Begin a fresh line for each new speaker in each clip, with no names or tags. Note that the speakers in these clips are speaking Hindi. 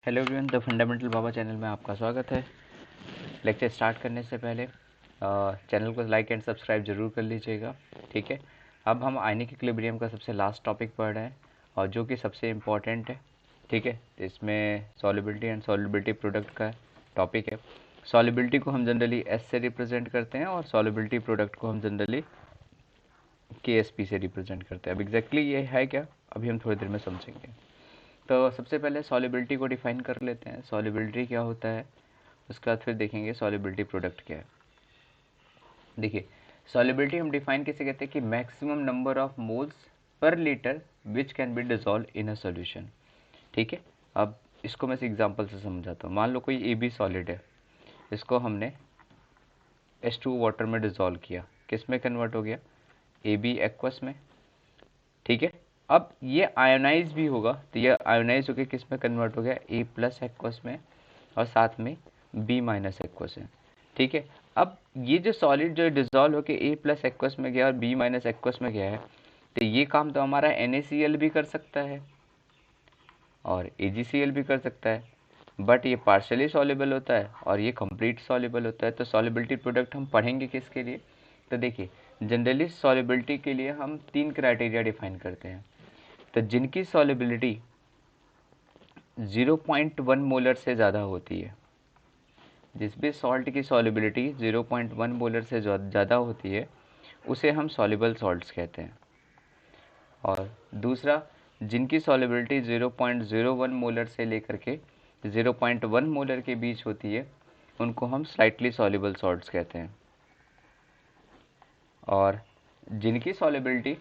Hello everyone, the fundamental Baba channel में आपका स्वागत है। लेक्चर स्टार्ट करने से पहले चैनल को लाइक एंड सब्सक्राइब जरूर कर लीजिएगा। ठीक है, अब हम आयनिक इक्विलिब्रियम का सबसे लास्ट टॉपिक पढ़ रहे हैं और जो कि सबसे इम्पॉर्टेंट है। ठीक है, इसमें सॉल्युबिलिटी एंड सॉल्युबिलिटी प्रोडक्ट का टॉपिक है। सॉल्युबिलिटी को हम जनरली एस से रिप्रेजेंट करते हैं और सॉल्युबिलिटी प्रोडक्ट को हम जनरली KSP से रिप्रेजेंट करते हैं। अब एग्जैक्टली ये है क्या, अभी हम थोड़ी देर में समझेंगे। तो सबसे पहले सॉल्युबिलिटी को डिफाइन कर लेते हैं। सॉल्युबिलिटी क्या होता है, उसके बाद फिर देखेंगे सॉल्युबिलिटी प्रोडक्ट क्या है। देखिए, सॉल्युबिलिटी हम डिफाइन कैसे कहते हैं कि maximum number of moles per litre which can be dissolve in a solution. ठीक है, अब इसको मैं एग्जांपल से समझाता हूँ। मान लो कोई AB सॉलिड है, इसको हमने H2 वाटर में डिसॉल्व किया, किस में कन्वर्ट हो गया, AB एक्वस में। ठीक है, अब ये आयोनाइज भी होगा, तो ये आयोनाइज होकर किस में कन्वर्ट हो गया, A+ एक्वस में और साथ में B- एक्वस है। ठीक है, अब ये जो सॉलिड जो डिसॉल्व होकर A+ एक्वस में गया और B- एक्वस में गया है, तो ये काम तो हमारा NaCl भी कर सकता है और AgCl भी कर सकता है, बट ये पार्शली सॉल्युबल होता है और ये कंप्लीट सॉल्युबल होता है। तो सॉल्युबिलिटी प्रोडक्ट हम पढ़ेंगे किसके लिए, तो देखिए, जनरली सॉल्युबिलिटी के लिए हम 3 क्राइटेरिया डिफाइन करते हैं। तो जिनकी सॉल्युबिलिटी 0.1 मोलर से ज़्यादा होती है, जिस भी सॉल्ट की सॉल्युबिलिटी 0.1 मोलर से ज़्यादा होती है, उसे हम सॉल्युबल सॉल्ट्स कहते हैं। और दूसरा, जिनकी सॉल्युबिलिटी 0.01 मोलर से लेकर के 0.1 मोलर के बीच होती है, उनको हम स्लाइटली सॉल्युबल सॉल्ट्स कहते हैं। और जिनकी सॉल्युबिलिटी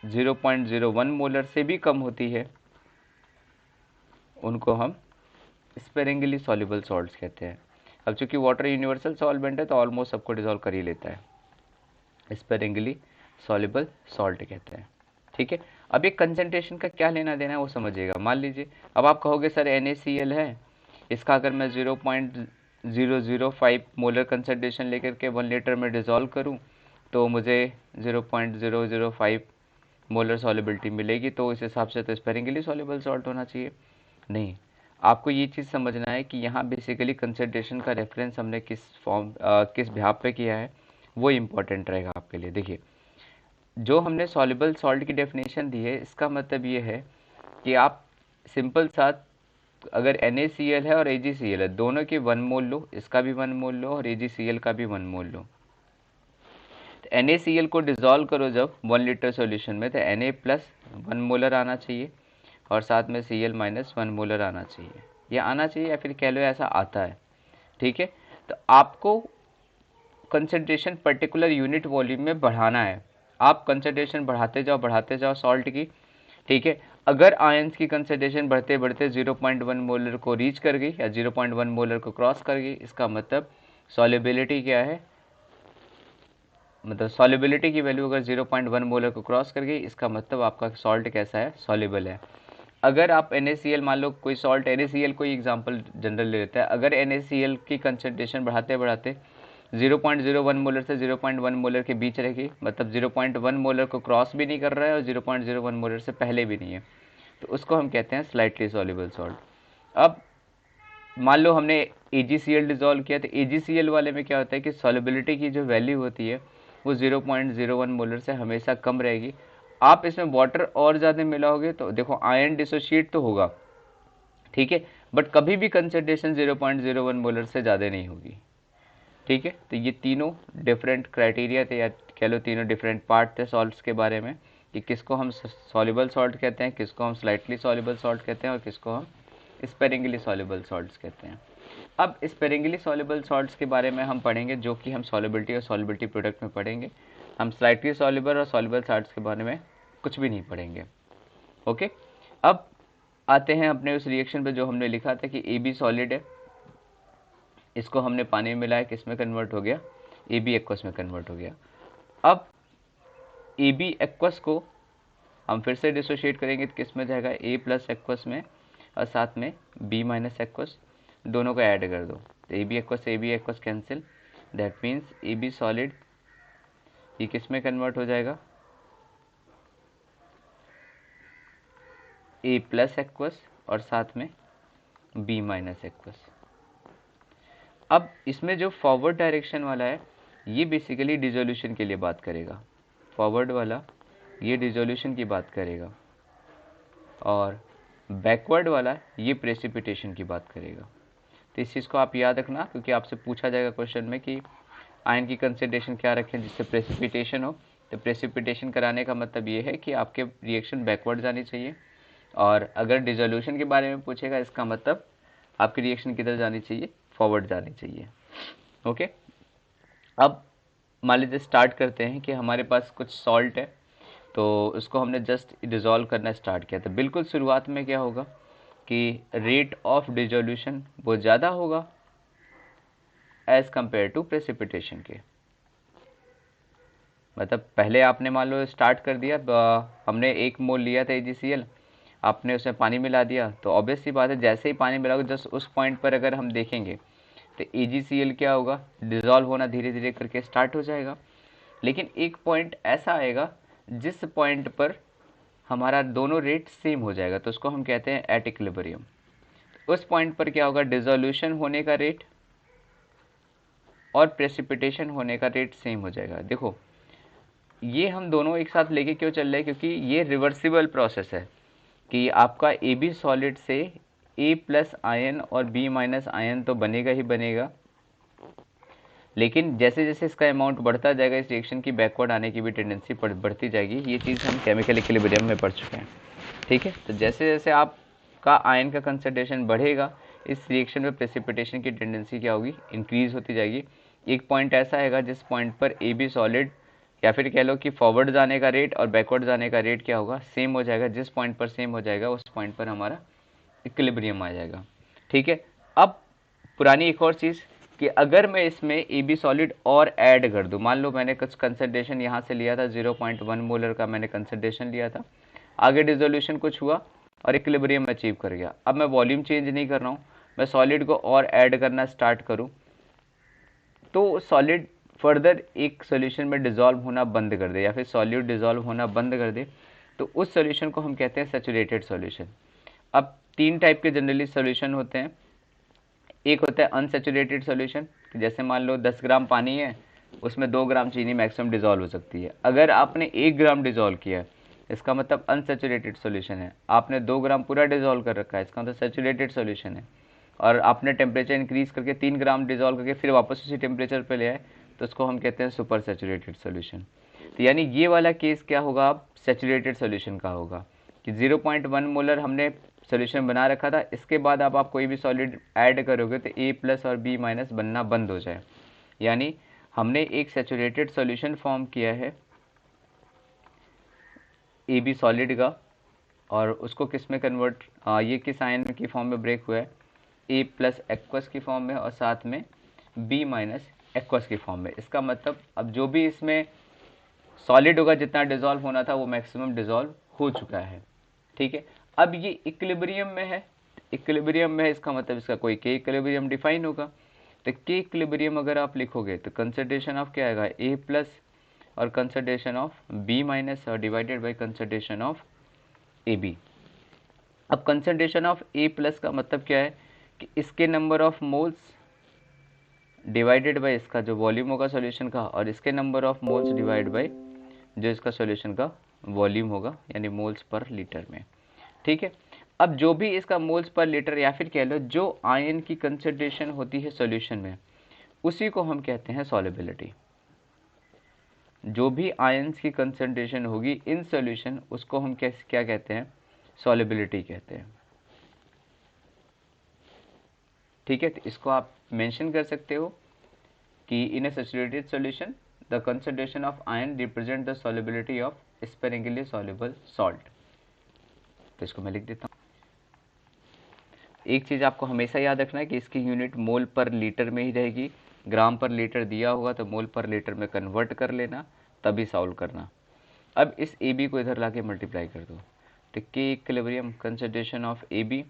0.01 मोलर से भी कम होती है, उनको हम स्पेरिंगली सॉल्युबल सॉल्ट्स कहते हैं। अब चूंकि वाटर यूनिवर्सल सॉल्वेंट है तो ऑलमोस्ट सबको डिसॉल्व कर ही लेता है, स्पेरिंगली सॉल्युबल सॉल्ट कहते हैं। ठीक है, अब एक कंसंट्रेशन का क्या लेना देना है वो समझिएगा। मान लीजिए, अब आप कहोगे सर NaCl है, इसका अगर मैं 0.005 मोलर कंसंट्रेशन लेकर के 1 लीटर में डिसॉल्व करूं तो मुझे 0.005 मोलर सॉल्युबिलिटी मिलेगी, तो इस हिसाब से तो स्पेरिंगली सॉल्युबल सॉल्ट होना चाहिए। नहीं, आपको ये चीज़ समझना है कि यहाँ बेसिकली कंसंट्रेशन का रेफरेंस हमने किस भाप पे किया है, वो इम्पोर्टेंट रहेगा आपके लिए। देखिए, जो हमने सॉल्युबल सॉल्ट की डेफिनेशन दी है, इसका मतलब ये है कि आप सिंपल सा, अगर NaCl है और AgCl है, दोनों की 1 मोल लो, इसका भी 1 मोल लो और AgCl का भी 1 मोल लो। तो NaCl को डिसॉल्व करो जब 1 लीटर सॉल्यूशन में, तो Na+1 मोलर आना चाहिए और साथ में Cl-1 मोलर आना चाहिए। ये आना चाहिए या फिर कह लो ऐसा आता है। ठीक है, तो आपको कंसंट्रेशन पर्टिकुलर यूनिट वॉल्यूम में बढ़ाना है। आप कंसंट्रेशन बढ़ाते जाओ सॉल्ट की। ठीक है, अगर आयंस की कंसंट्रेशन बढ़ते बढ़ते 0.1 मोलर को रीच कर गई या 0.1 मोलर को क्रॉस कर गई, इसका मतलब सॉल्युबिलिटी क्या है, मतलब सॉल्युबिलिटी की वैल्यू अगर 0.1 मोलर को क्रॉस कर गई, इसका मतलब आपका सॉल्ट कैसा है, सॉल्युबल है। अगर आप NaCl, मान लो कोई सॉल्ट NaCl, कोई एग्जांपल जनरल ले लेता है, अगर NaCl की कंसंट्रेशन बढ़ाते बढ़ाते 0.01 मोलर से 0.1 मोलर के बीच रहेगी, मतलब 0.1 मोलर को क्रॉस भी नहीं कर रहा है और 0.01 मोलर से पहले भी नहीं है, तो उसको हम कहते हैं स्लाइटली सॉल्युबल सॉल्ट। अब मान लो हमने AgCl डिसॉल्व किया, तो AgCl वाले में क्या होता है कि सॉल्युबिलिटी की जो वैल्यू होती है वो 0.01 मोलर से हमेशा कम रहेगी। आप इसमें वाटर और ज़्यादा मिलाओगे तो देखो आयन डिसोशिएट तो होगा, ठीक है, बट कभी भी कंसंट्रेशन 0.01 मोलर से ज़्यादा नहीं होगी। ठीक है, तो ये तीनों डिफरेंट क्राइटेरिया थे, या कह लो तीनों डिफरेंट पार्ट थे सॉल्ट्स के बारे में, कि किसको हम सॉल्युबल सॉल्ट कहते हैं, किसको हम स्लाइटली सॉल्युबल सॉल्ट कहते हैं और किसको हम स्पेरिंगली सॉल्युबल सॉल्ट्स कहते हैं। अब स्पेरिंगली सॉल्युबल सॉल्ट्स के बारे में हम पढ़ेंगे, जो कि हम सॉल्युबिलिटी और सॉल्युबिलिटी प्रोडक्ट में पढ़ेंगे। हम स्लाइटली सॉल्युबल और सॉल्युबल सॉल्ट्स के बारे में कुछ भी नहीं पढ़ेंगे। ओके, अब आते हैं अपने उस रिएक्शन पे जो हमने लिखा था कि AB सॉलिड है, इसको हमने पानी में मिलाया, किस में कन्वर्ट हो गया, AB एक्वस में कन्वर्ट हो गया। अब AB एक्वस को हम फिर से डिसोशिएट करेंगे तो किस में जाएगा, A+ एक्वस में और साथ में B- एक्वस, दोनों को ऐड कर दो तो AB एक्वस से AB aqueous cancel, that means AB solid ये किस में कन्वर्ट हो जाएगा, A+ एक्वस और साथ में बी माइनस एक्वस। अब इसमें जो फॉरवर्ड डायरेक्शन वाला है ये बेसिकली डिसोल्यूशन के लिए बात करेगा, फॉरवर्ड वाला ये डिसोल्यूशन की बात करेगा, और बैकवर्ड वाला ये प्रेसिपिटेशन की बात करेगा। तो इस चीज़ को आप याद रखना, क्योंकि आपसे पूछा जाएगा क्वेश्चन में कि आयन की कंसंट्रेशन क्या रखें जिससे प्रेसिपिटेशन हो। तो प्रेसिपिटेशन कराने का मतलब ये है कि आपके रिएक्शन बैकवर्ड जानी चाहिए, और अगर डिसोल्यूशन के बारे में पूछेगा इसका मतलब आपकी रिएक्शन किधर जानी चाहिए, फॉरवर्ड जानी चाहिए। ओके, अब मान लीजिए स्टार्ट करते हैं कि हमारे पास कुछ सॉल्ट है, तो उसको हमने जस्ट डिज़ोल्व करना स्टार्ट किया। तो बिल्कुल शुरुआत में क्या होगा कि रेट ऑफ डिसोल्यूशन वो ज़्यादा होगा एज कंपेयर टू प्रेसिपिटेशन के। मतलब पहले आपने मान लो स्टार्ट कर दिया, हमने 1 मोल लिया था AgCl, आपने उसमें पानी मिला दिया, तो ऑब्वियस सी बात है जैसे ही पानी मिलाओगे जस्ट उस पॉइंट पर अगर हम देखेंगे तो AgCl क्या होगा, डिज़ोल्व होना धीरे धीरे करके स्टार्ट हो जाएगा। लेकिन एक पॉइंट ऐसा आएगा जिस पॉइंट पर हमारा दोनों रेट सेम हो जाएगा, तो उसको हम कहते हैं एट इक्विलिब्रियम। उस पॉइंट पर क्या होगा, डिसोल्यूशन होने का रेट और प्रेसिपिटेशन होने का रेट सेम हो जाएगा। देखो ये हम दोनों एक साथ लेके क्यों चल रहे हैं, क्योंकि ये रिवर्सिबल प्रोसेस है कि आपका AB सॉलिड से A प्लस आयन और B माइनस आयन तो बनेगा ही बनेगा, लेकिन जैसे जैसे इसका अमाउंट बढ़ता जाएगा इस रिएक्शन की बैकवर्ड आने की भी टेंडेंसी बढ़ती जाएगी। ये चीज़ हम केमिकल इक्विलिब्रियम में पढ़ चुके हैं, ठीक है। तो जैसे जैसे आपका आयन का कंसंट्रेशन बढ़ेगा इस रिएक्शन में प्रेसिपिटेशन की टेंडेंसी क्या होगी, इंक्रीज होती जाएगी। एक पॉइंट ऐसा आएगा जिस पॉइंट पर AB सॉलिड या फिर कह लो कि फॉरवर्ड जाने का रेट और बैकवर्ड जाने का रेट क्या होगा, सेम हो जाएगा। जिस पॉइंट पर सेम हो जाएगा उस पॉइंट पर हमारा इक्विलिब्रियम आ जाएगा, ठीक है। अब पुरानी एक और चीज़ कि अगर मैं इसमें AB सॉलिड और ऐड कर दूं, मान लो मैंने कुछ कंसंट्रेशन यहाँ से लिया था, 0.1 मोलर का मैंने कंसंट्रेशन लिया था, आगे डिसोल्यूशन कुछ हुआ और इक्विलिब्रियम अचीव कर गया। अब मैं वॉल्यूम चेंज नहीं कर रहा हूँ, मैं सॉलिड को और ऐड करना स्टार्ट करूँ तो सॉलिड फर्दर एक सॉल्यूशन में डिसॉल्व होना बंद कर दे या फिर सॉल्यूट डिसॉल्व होना बंद कर दे, तो उस सॉल्यूशन को हम कहते हैं सैचुरेटेड सॉल्यूशन। अब 3 टाइप के जनरली सॉल्यूशन होते हैं। एक होता है अनसैचुरेटेड सॉल्यूशन, जैसे मान लो 10 ग्राम पानी है, उसमें 2 ग्राम चीनी मैक्सिमम डिसॉल्व हो सकती है। अगर आपने 1 ग्राम डिसॉल्व किया है इसका मतलब अनसैचुरेटेड सॉल्यूशन है। आपने 2 ग्राम पूरा डिसॉल्व कर रखा है इसका मतलब सैचुरेटेड सॉल्यूशन है। और आपने टेम्परेचर इंक्रीज करके 3 ग्राम डिसॉल्व करके फिर वापस उसी टेम्परेचर पे ले आए तो उसको हम कहते हैं सुपर सैचुरेटेड सॉल्यूशन। तो यानी ये वाला केस क्या होगा, अब सैचुरेटेड सॉल्यूशन का होगा कि 0.1 मोलर हमने सॉल्यूशन बना रखा था, इसके बाद आप कोई भी सॉलिड ऐड करोगे तो A प्लस और B माइनस बनना बंद हो जाए। यानी हमने एक सैचुरेटेड सॉल्यूशन फॉर्म किया है AB सॉलिड का, और उसको किस में कन्वर्ट, ये किस आयन की फॉर्म में ब्रेक हुआ है, A प्लस एक्वस की फॉर्म में और साथ में B माइनस एक्वस की फॉर्म में। इसका मतलब अब जो भी इसमें सॉलिड होगा जितना डिसॉल्व होना था वो मैक्सिमम डिसॉल्व हो चुका है, ठीक है। अब ये इक्विलिब्रियम में है, इक्विलिब्रियम में है इसका मतलब इसका कोई के इक्विलिब्रियम डिफाइन होगा। तो के इक्विलिब्रियम अगर आप लिखोगे तो कंसंट्रेशन ऑफ क्या आएगा, A प्लस और कंसंट्रेशन ऑफ B माइनस और divided by concentration of AB। अब कंसंट्रेशन ऑफ A प्लस का मतलब क्या है कि इसके number of moles divided by इसका जो वॉल्यूम होगा सॉल्यूशन का, और इसके number of moles divide by जो इसका सॉल्यूशन का वॉल्यूम होगा, यानी मोल्स पर लीटर में, ठीक है। अब जो भी इसका मोल्स पर लीटर या फिर कह लो जो आयन की कंसंट्रेशन होती है सॉल्यूशन में उसी को हम कहते हैं सॉल्युबिलिटी। जो भी आयंस की कंसंट्रेशन होगी इन सॉल्यूशन उसको हम क्या कहते हैं, सॉल्युबिलिटी कहते हैं, ठीक है। तो इसको आप मेंशन कर सकते हो कि in a saturated solution the concentration of ion represent the solubility of sparingly soluble salt. तो इसको मैं लिख देता हूँ। एक चीज़ आपको हमेशा याद रखना है कि इसकी यूनिट मोल पर लीटर में ही रहेगी। ग्राम पर लीटर दिया होगा तो मोल पर लीटर में कन्वर्ट कर लेना, तभी सॉल्व करना। अब इस AB को इधर लाके मल्टीप्लाई कर दो, तो के equilibrium concentration of AB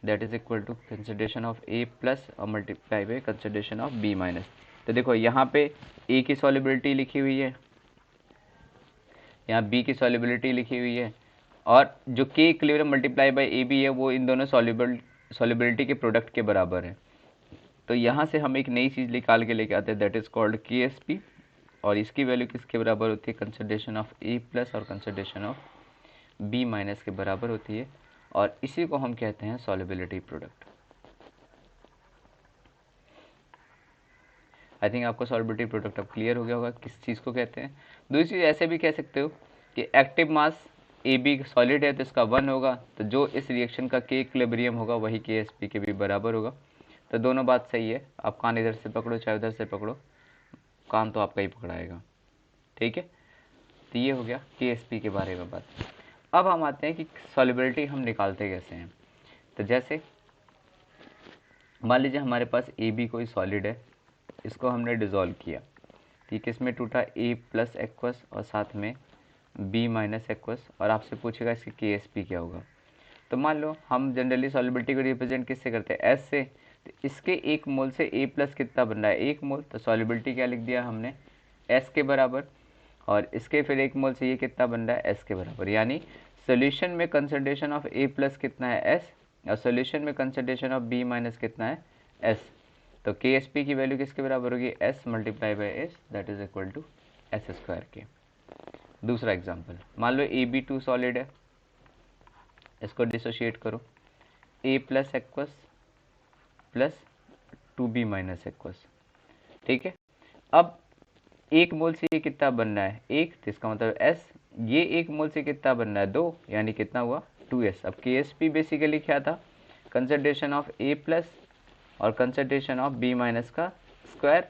that is equal to concentration of A plus और multiply by concentration of B minus. तो देखो यहाँ पे A की सॉल्युबिलिटी लिखी हुई है, यहाँ B की सॉल्युबिलिटी लिखी हुई है, और जो के इक्विलिब्रियम मल्टीप्लाई बाई AB है वो इन दोनों सॉलिबिलिटी के प्रोडक्ट के बराबर है। तो यहाँ से हम एक नई चीज़ निकाल के लेके आते हैं, दैट इज़ कॉल्ड KSP, और इसकी वैल्यू किसके बराबर होती है, कंसंट्रेशन ऑफ A प्लस और कंसंट्रेशन ऑफ B माइनस के बराबर होती है, और इसी को हम कहते हैं सॉलिबिलिटी प्रोडक्ट। आई थिंक आपको सॉलिबिलिटी प्रोडक्ट अब क्लियर हो गया होगा किस चीज़ को कहते हैं। दूसरी चीज़ ऐसे भी कह सकते हो कि एक्टिव मास AB सॉलिड है तो इसका 1 होगा, तो जो इस रिएक्शन का K इक्विलिब्रियम होगा वही KSP के भी बराबर होगा। तो दोनों बात सही है, आप कान इधर से पकड़ो चाहे उधर से पकड़ो, कान तो आपका ही पकड़ाएगा। ठीक है, तो ये हो गया KSP के बारे में बात। अब हम आते हैं कि सॉलिबिलिटी हम निकालते कैसे हैं। तो जैसे मान लीजिए हमारे पास AB कोई सॉलिड है, इसको हमने डिज़ोल्व किया, ठीक है, इसमें टूटा A प्लस एक्वस और साथ में B माइनस एक्वस, और आपसे पूछेगा इसकी KSP क्या होगा। तो मान लो हम जनरली सॉलिबिलिटी को रिप्रेजेंट किससे करते हैं, S से। तो इसके 1 मोल से A प्लस कितना बन रहा है, 1 मोल, तो सॉलिबिलिटी क्या लिख दिया हमने, S के बराबर, और इसके फिर 1 मोल से ये कितना बन रहा है, S के बराबर। यानी सोल्यूशन में कंसंट्रेशन ऑफ A प्लस कितना है, S, और सोल्यूशन में कंसंट्रेशन ऑफ B माइनस कितना है, S। तो KSP की वैल्यू किसके बराबर होगी, S multiply by S, that is equal to S square के। दूसरा एग्जाम्पल, मान लो AB2 सॉलिड है, इसको डिसोशिएट करो, A plus aqueous plus 2B minus aqueous, ठीक है। अब 1 मोल से ये कितना बन रहा है, 1, तो इसका मतलब S, ये 1 मोल से कितना बन रहा है, 2, यानी कितना हुआ, 2S। अब KSP बेसिकली क्या था, कंसंट्रेशन ऑफ A प्लस और कंसंट्रेशन ऑफ B माइनस का स्क्वायर।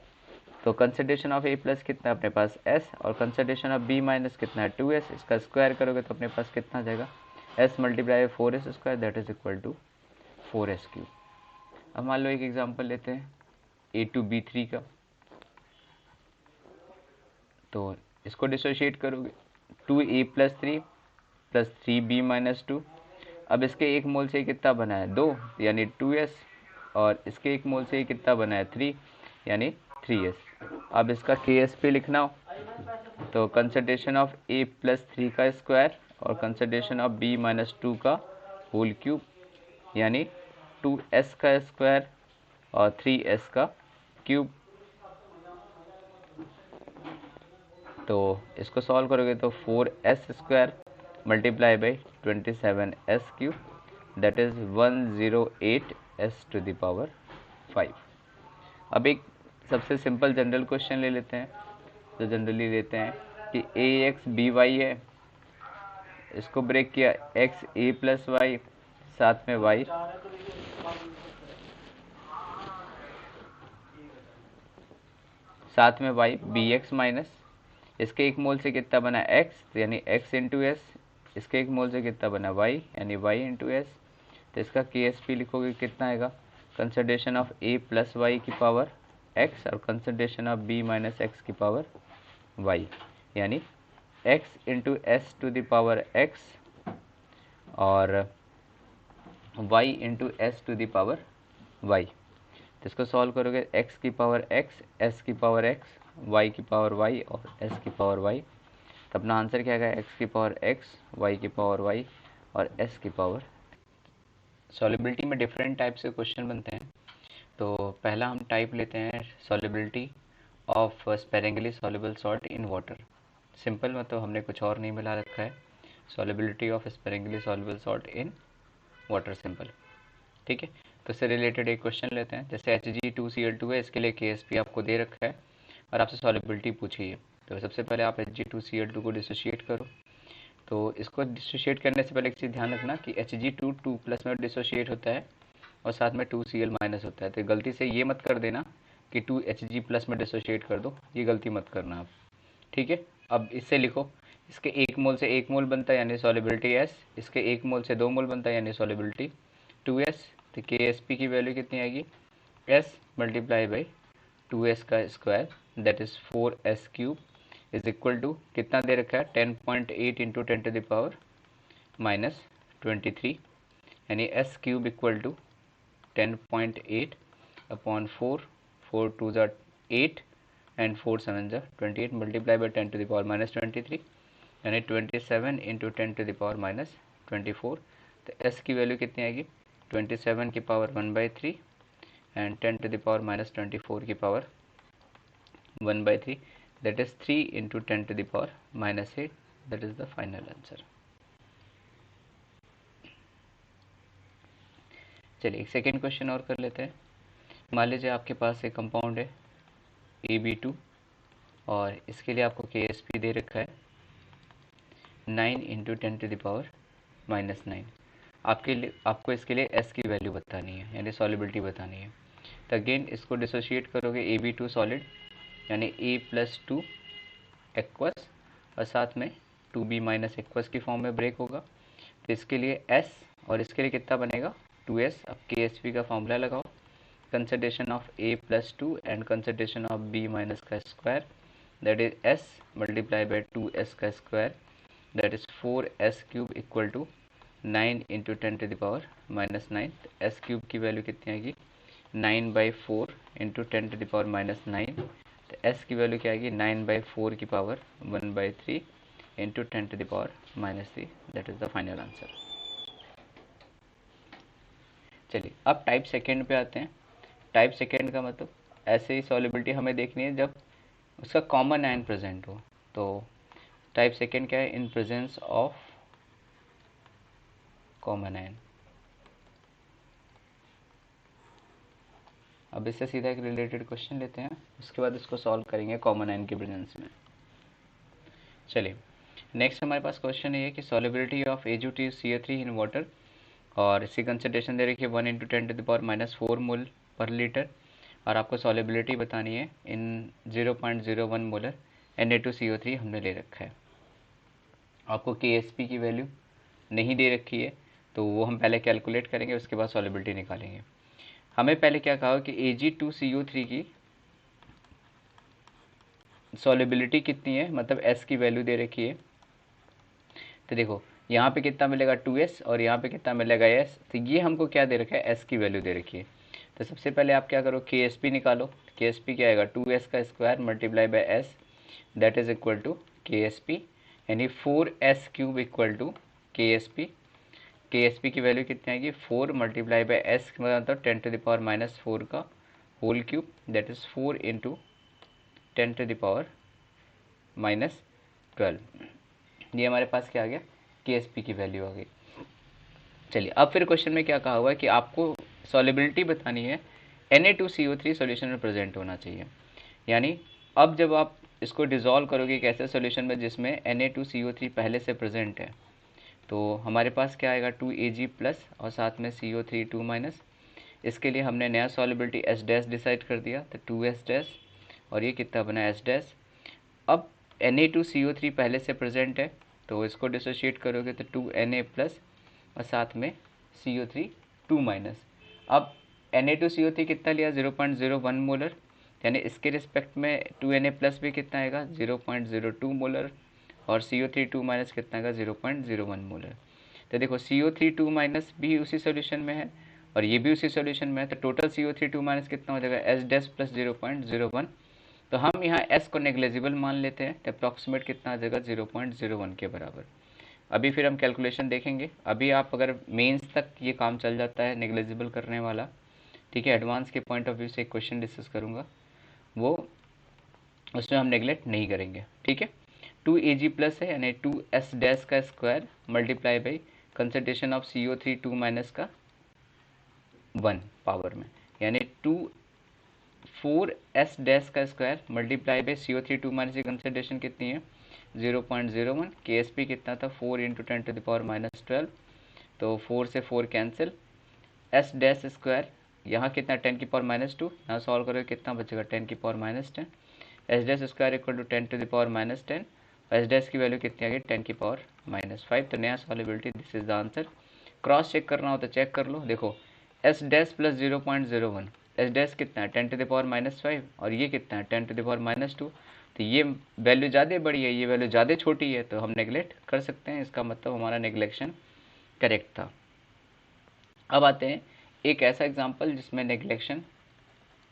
तो कंसंट्रेशन ऑफ A प्लस कितना है अपने पास S, और कंसंट्रेशन ऑफ B माइनस कितना है 2S, इसका स्क्वायर करोगे तो अपने पास कितना आ जाएगा, S multiply 4S square, that is equal to 4S cube. अब मान लो एक एग्जांपल लेते हैं A2B3 का, तो इसको डिसोशिएट करोगे, 2A plus 3 plus 3B minus 2। अब इसके 1 मोल से कितना बना है, 2, यानी 2S, और इसके 1 मोल से कितना बना है, 3, यानी 3S। अब इसका KSP लिखना हो तो कंसंट्रेशन ऑफ A प्लस 3 का स्क्वायर और कंसंट्रेशन ऑफ B माइनस 2 का होल क्यूब, यानी 2S का स्क्वायर और 3S का क्यूब। तो इसको सॉल्व करोगे तो 4S square multiply by 27S cube, that is 108S to the power 5। अब एक सबसे सिंपल जनरल क्वेश्चन ले लेते हैं, तो जनरली लेते हैं कि AX BY है, इसको ब्रेक किया XA प्लस वाई, साथ में y, साथ में y BX माइनस, इसके 1 मोल से कितना बना x, तो यानी x इंटू एस, इसके 1 मोल से कितना बना y, यानी y इंटू एस। तो इसका KSP लिखोगे कितना आएगा, concentration of A plus y की पावर x और concentration of B minus x की पावर y, यानी x into s to the power x और y into s to the power y। तो इसको सॉल्व करोगे, x की पावर x, s की पावर x, y की पावर y और s की पावर y। तो अपना आंसर क्या आएगा, x की पावर x, y की पावर y और s की पावर। सॉलिबिलिटी में डिफरेंट टाइप से क्वेश्चन बनते हैं। तो पहला हम टाइप लेते हैं solubility of sparingly soluble salt in water. Simple मतलब हमने कुछ और नहीं मिला रखा है, solubility of sparingly soluble salt in water, simple, ठीक है। तो इससे रिलेटेड एक क्वेश्चन लेते हैं, जैसे Hg2Cl2 है, इसके लिए KSP आपको दे रखा है और आपसे सॉलिबिलिटी पूछी है। तो सबसे पहले आप Hg2Cl2 को डिसोशिएट करो। तो इसको डिसोशिएट करने से पहले एक चीज़ ध्यान रखना कि Hg2 2 प्लस में डिसोशिएट होता है और साथ में 2Cl माइनस होता है। तो गलती से ये मत कर देना कि 2Hg प्लस में डिसोशिएट कर दो, ये गलती मत करना आप, ठीक है। अब इससे लिखो, इसके 1 मोल से 1 मोल बनता है यानी सॉलिबिलिटी S, इसके 1 मोल से 2 मोल बनता है यानी सॉलिबिलिटी 2S। तो KSP की वैल्यू कितनी आएगी, S मल्टीप्लाई बाई 2S का square, that is 4S cube, is equal to कितना दे रखा है, 10.8 into 10 to the power minus 23, यानी S cube equal to 10.8 upon 4, 4 two ज़ा 8 एंड 4 7 ज़ा 28 multiply by 10 to the power minus 23, यानी 27 into 10 to the power minus 24। तो S की वैल्यू कितनी आएगी, 27 की power 1/3 and 10 to the power minus 24 की power 1/3, that is 3 into 10 to the power minus 8. That is the final answer. चलिए एक सेकेंड क्वेश्चन और कर लेते हैं। मान लीजिए आपके पास एक कंपाउंड है AB2 और इसके लिए आपको KSP दे रखा है 9 into 10 to the power minus 9। आपको इसके लिए S की वैल्यू बतानी है, यानी सॉलिबिलिटी बतानी है। तो अगेन इसको डिसोशिएट करोगे AB2 सॉलिड यानी A+2 एक्वस और साथ में 2B माइनस एक्वस की फॉर्म में ब्रेक होगा। तो इसके लिए S और इसके लिए कितना बनेगा 2S। अब KSP का फॉर्मूला लगाओ, consideration of A+2 and consideration of B minus का square, that is S multiply by 2S का square, that is 4S cube equal to 9 into 10 to the power minus 9। S cube की वैल्यू कितनी आएगी 9/4 into 10 to the power minus 9। तो S की वैल्यू क्या आएगी 9/4 की power 1/3 into 10 to the power minus 3। That is the final answer. चलिए अब टाइप सेकेंड पे आते हैं। टाइप सेकेंड का मतलब ऐसे ही सॉलिबिलिटी हमें देखनी है जब उसका कॉमन आयन प्रेजेंट हो। तो टाइप सेकेंड क्या है, in presence of common ion. अब इससे सीधा एक रिलेटेड क्वेश्चन लेते हैं, उसके बाद इसको सॉल्व करेंगे कॉमन आयन की प्रेजेंस में। चलिए नेक्स्ट हमारे पास क्वेश्चन ये है कि solubility of AgCO3 in water, और इसकी कंसंट्रेशन दे रखी है 1 into 10 to the power minus 4 mole पर लीटर, और आपको सॉलिबिलिटी बतानी है इन 0.01 मोलर Na2CO3 हमने ले रखा है। आपको KSP की वैल्यू नहीं दे रखी है, तो वो हम पहले कैलकुलेट करेंगे, उसके बाद सॉलिबिलिटी निकालेंगे। हमें पहले क्या कहा कि Ag2CO3 की सॉलिबिलिटी कितनी है, मतलब S की वैल्यू दे रखी है। तो देखो यहाँ पे कितना मिलेगा 2S और यहाँ पे कितना मिलेगा S। तो ये हमको क्या दे रखा है, S की वैल्यू दे रखी है। तो सबसे पहले आप क्या करो, KSP निकालो। KSP क्या आएगा 2S का square multiply by S, that is equal to KSP, यानी 4S cube equal to KSP। KSP की वैल्यू कितनी आएगी 4 मल्टीप्लाई बाय S मतलब 10 टू द पावर माइनस 4 का whole cube, that is 4 into 10 to the power minus 12। ये हमारे पास क्या आ गया, KSP की वैल्यू आ गई। चलिए अब फिर क्वेश्चन में क्या कहा हुआ है कि आपको सॉलिबिलिटी बतानी है Na2CO3 सॉल्यूशन में प्रेजेंट होना चाहिए। यानी अब जब आप इसको डिसॉल्व करोगे एक ऐसे सॉल्यूशन में जिसमें Na2CO3 पहले से प्रेजेंट है, तो हमारे पास क्या आएगा 2Ag प्लस और साथ में CO3 2 माइनस। इसके लिए हमने नया सॉलिबिलिटी S डैश डिसाइड कर दिया, तो 2S डैश और ये कितना बना S डैश। अब Na2CO3 पहले से प्रेजेंट है, तो इसको डिसोशिएट करोगे तो 2Na प्लस और साथ में CO3 2 माइनस। अब Na2CO3 कितना लिया 0.01 मोलर, यानी इसके रिस्पेक्ट में 2Na प्लस भी कितना आएगा 0.02 मोलर और CO3 2 माइनस कितना आएगा 0.01 मोलर। तो देखो CO3 2 माइनस भी उसी सॉल्यूशन में है और ये भी उसी सॉल्यूशन में है, तो टोटल CO3 2 माइनस कितना हो जाएगा S डैश प्लस 0.01। तो हम यहाँ S को नेग्लेजिबल मान लेते हैं, तो अप्रॉक्सीमेट कितना आ जाएगा 0.01 के बराबर। अभी फिर हम कैलकुलेशन देखेंगे। अभी आप अगर मेंस तक ये काम चल जाता है नेग्लेजिबल करने वाला, ठीक है, एडवांस के पॉइंट ऑफ व्यू से एक क्वेश्चन डिस्कस करूँगा, वो उसमें हम नेग्लेक्ट नहीं करेंगे, ठीक है। 2Ag प्लस है यानी 2S डैश का square multiply by concentration of CO3 2 minus का 1 पावर में, यानी 4S डैश का square multiply by CO3 2 minus की कंसंट्रेशन कितनी है 0.01। KSP कितना था 4 into 10 to the power minus 12, तो 4 से 4 कैंसिल। S डैश स्क्वायर यहाँ कितना 10 की पावर माइनस 2, यहाँ सॉल्व करोगे कितना बचेगा 10 की power minus 10। S dash square equal to 10 to the power minus 10, S dash की वैल्यू कितनी आ गई 10 की पावर माइनस 5। तो नया solubility this is the answer. Cross check करना हो तो चेक कर लो। देखो S dash plus 0.01, S dash कितना है 10 टू द पावर माइनस 5 और ये कितना है 10 टू द पावर माइनस 2। तो ये वैल्यू ज़्यादा बड़ी है, ये वैल्यू ज़्यादा छोटी है, तो हम नेगलेक्ट कर सकते हैं। इसका मतलब हमारा नेगलेक्शन करेक्ट था। अब आते हैं एक ऐसा एग्जांपल जिसमें नेगलेक्शन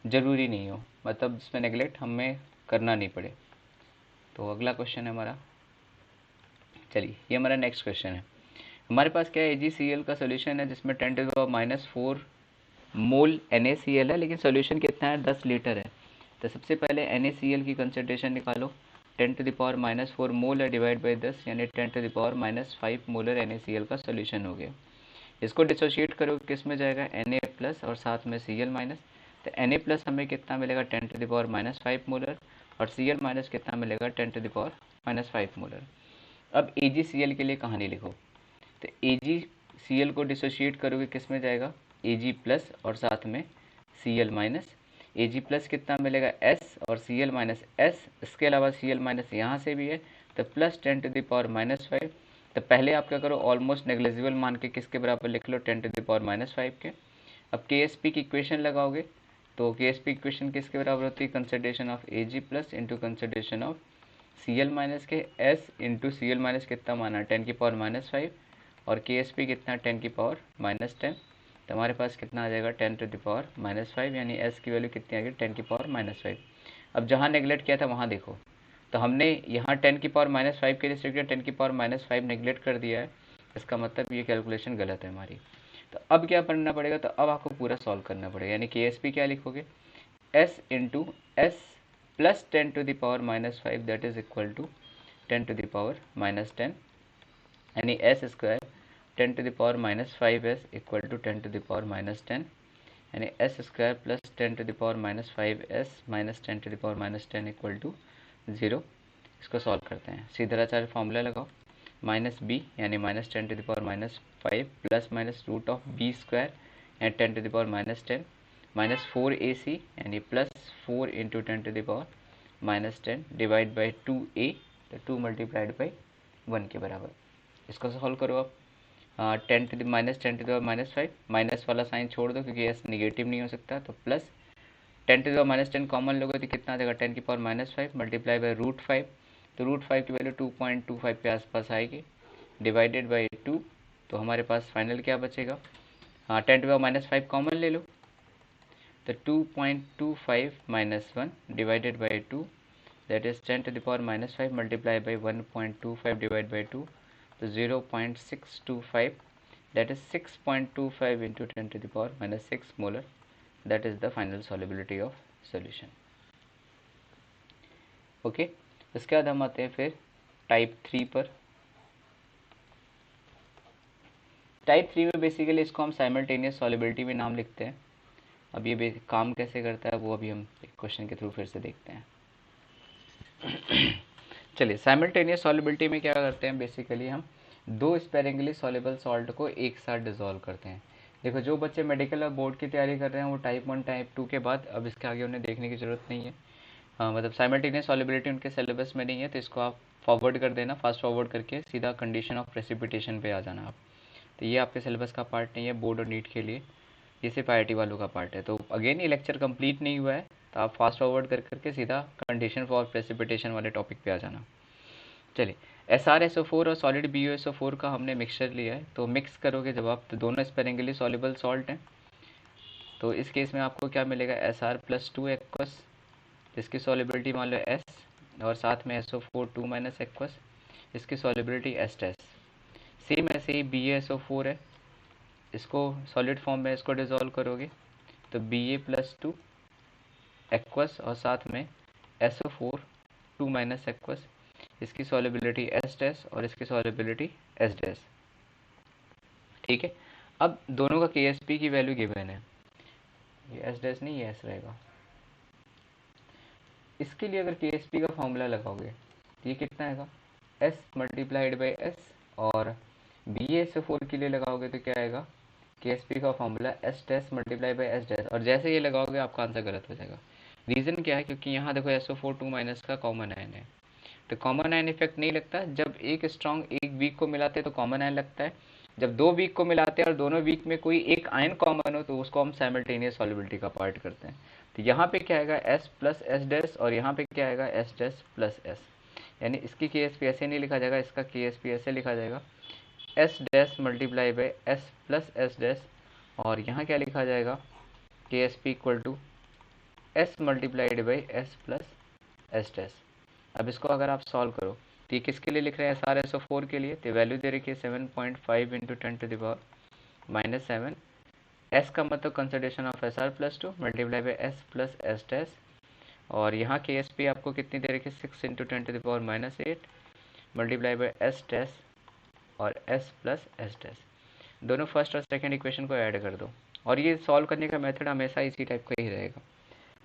ज़रूरी नहीं हो, मतलब जिसमें नेगलेक्ट हमें करना नहीं पड़े। तो अगला क्वेश्चन है हमारा, चलिए ये हमारा नेक्स्ट क्वेश्चन है। हमारे पास क्या है, AgCl का सोल्यूशन है जिसमें 10⁻⁴ मोल NaCl है, लेकिन सोल्यूशन कितना है, 10 लीटर है। तो सबसे पहले NaCl की कंसंट्रेशन निकालो, 10⁻⁴ मोल है डिवाइड बाई 10, यानी 10⁻⁵ मोलर NaCl का सोल्यूशन हो गया। इसको डिसोशिएट करो, किस में जाएगा, Na+ और साथ में Cl-। तो Na+ हमें कितना मिलेगा, 10⁻⁵ मोलर, और Cl- कितना मिलेगा, 10⁻⁵ मोलर। अब AgCl के लिए कहानी लिखो, तो AgCl को डिसोशिएट करोगे, किस में जाएगा, Ag+ और साथ में Cl-। Ag+ कितना मिलेगा, S, और Cl- S, इसके अलावा Cl- यहाँ से भी है, तो प्लस 10⁻⁵। तो पहले आप क्या करो, ऑलमोस्ट नेग्लिजिबल मान के किसके बराबर लिख लो, 10⁻⁵ के। अब KSP की इक्वेशन लगाओगे, तो KSP इक्वेशन किसके बराबर होती है, consideration of Ag+ into consideration of Cl- के, S इंटू Cl- कितना माना, 10⁻⁵, और KSP कितना, 10⁻⁻10। तो हमारे पास कितना आ जाएगा, 10⁻⁻5, यानी S की वैल्यू कितनी आ गई, 10⁻⁻5। अब जहाँ नेगलेक्ट किया था वहाँ देखो, तो हमने यहाँ 10⁻⁻5 के रिस्ट्रिक्टेड 10⁻⁻5 नेगलेक्ट कर दिया है, इसका मतलब ये कैलकुलेशन गलत है हमारी। तो अब क्या करना पड़ेगा, तो अब आपको पूरा सॉल्व करना पड़ेगा, यानी KSP क्या लिखोगे, S into S plus 10⁻⁻5 that is equal to 10⁻⁻10, यानी S square 10⁻�5S equal to 10⁻⁻10, यानी S square plus 10⁻⁵S minus 10⁻⁻10 equal to 0। इसको सॉल्व करते हैं, सीधराचार्य फॉर्मूला लगाओ, -b यानी -10⁻⁵ plus minus root of b square यानी 10⁻⁻10 माइनस 4ac यानी plus 4 into 10⁻⁻10 divide by 2a, तो 2 मल्टीप्लाइड बाई 1 के बराबर। इसको सॉल्व करो आप, 10⁻⁻5 माइनस वाला साइन छोड़ दो क्योंकि s निगेटिव नहीं हो सकता, तो प्लस 10⁻⁻10 कॉमन लोगे तो कितना आ जाएगा, 10⁻⁻5 मल्टीप्लाई बाई √5, तो √5 की वैल्यू 2.25 के आसपास आएगी, डिवाइडेड बाई 2, तो हमारे पास फाइनल क्या बचेगा, हाँ 10⁻⁻5 कॉमन ले लो, तो 2.25 minus 1 divided by 2, that is 10⁻⁻5 multiply by 1.25 divide by 2, तो 0.625, that is 6.25 into 10⁻⁻6 molar, that is the final solubility of solution। Okay, इसके बाद हम आते हैं फिर टाइप 3 पर। टाइप 3 में बेसिकली इसको हम साइमल्टेनियस सॉलिबिलिटी में नाम लिखते हैं। अब ये काम कैसे करता है वो अभी हम एक क्वेश्चन के थ्रू फिर से देखते हैं। चलिए, साइमल्टेनियस सॉलिबिलिटी में क्या करते हैं, बेसिकली हम दो स्पेरिंगली सॉल्युबल सॉल्ट को एक साथ डिसॉल्व करते हैं। देखो, जो बच्चे मेडिकल और बोर्ड की तैयारी कर रहे हैं वो टाइप 1 टाइप 2 के बाद अब इसके आगे उन्हें देखने की ज़रूरत नहीं है। हाँ, मतलब साइमल्टेनियस सॉलिबिलिटी उनके सिलेबस में नहीं है, तो इसको आप फॉरवर्ड कर देना, फास्ट फॉरवर्ड करके सीधा कंडीशन ऑफ प्रेसिपिटेशन पे आ जाना आप। तो ये आपके सिलेबस का पार्ट नहीं है बोर्ड और नीट के लिए, ये सिर्फ IIT वालों का पार्ट है। तो अगेन ये लेक्चर कंप्लीट नहीं हुआ है, तो आप फास्ट फॉरवर्ड कर करके सीधा कंडीशन फॉर प्रेसिपिटेशन वाले टॉपिक पे आ जाना। चलिए, SrSO4 और सॉलिड BuSO4 का हमने मिक्सचर लिया है, तो मिक्स करोगे जब आप, तो दोनों स्पेरिंगली सॉल्युबल सॉल्ट हैं। तो इस केस में आपको क्या मिलेगा, Sr + 2 एक्वस, इसकी सॉलिबिलिटी मान लो S, और साथ में SO4 2 - एक्वस, इसकी सॉलिबिलिटी S'। सेम ऐसे ही BaSO4 है, इसको सॉलिड फॉर्म में इसको डिज़ोल्व करोगे तो Ba + 2 एक्वस और साथ में SO4 2 - एक्वस, इसकी सॉलिबिलिटी S' और इसकी सॉलिबिलिटी S'। ठीक है, अब दोनों का KSP की वैल्यू गिवन है, ये S' नहीं, ये S रहेगा। इसके लिए अगर KSP का फॉर्मूला लगाओगे तो ये कितना आएगा, S मल्टीप्लाइड बाई S, और BaSO4 के लिए लगाओगे तो क्या आएगा, KSP का formula S' multiply by S', और जैसे ये लगाओगे आपका आंसर गलत हो जाएगा। रीज़न क्या है, क्योंकि यहाँ देखो SO4 2 का कॉमन आयन है, तो कॉमन आयन इफेक्ट नहीं लगता। जब एक स्ट्रॉन्ग एक वीक को मिलाते हैं तो कॉमन आयन लगता है, जब दो वीक को मिलाते हैं और दोनों वीक में कोई एक आयन कॉमन हो तो उसको हम साइमल्टेनियस सॉलिबिलिटी का पार्ट करते हैं। तो यहाँ पे क्या आएगा, S + S' और यहाँ पे क्या आएगा, S' + S, यानी इसकी KSP ऐसे नहीं लिखा जाएगा, इसका KSP ऐसे लिखा जाएगा, S' multiply by S + S', और यहाँ क्या लिखा जाएगा, KSP = S multiplied by S + S'। अब इसको अगर आप सॉल्व करो तो ये किसके लिए लिख रहे हैं, SrSO4 के लिए। तो वैल्यू दे रखी है 7.5 इंटू 10⁻⁻7। S का मतलब concentration of Sr+2 multiply by S plus s dash, और यहाँ के KSP आपको कितनी दे रखी है 6 into 10⁻⁻8 multiply by S dash और S प्लस एस डैश। दोनों फर्स्ट और सेकंड इक्वेशन को ऐड कर दो, और ये सॉल्व करने का मेथड हमेशा इसी टाइप का ही रहेगा।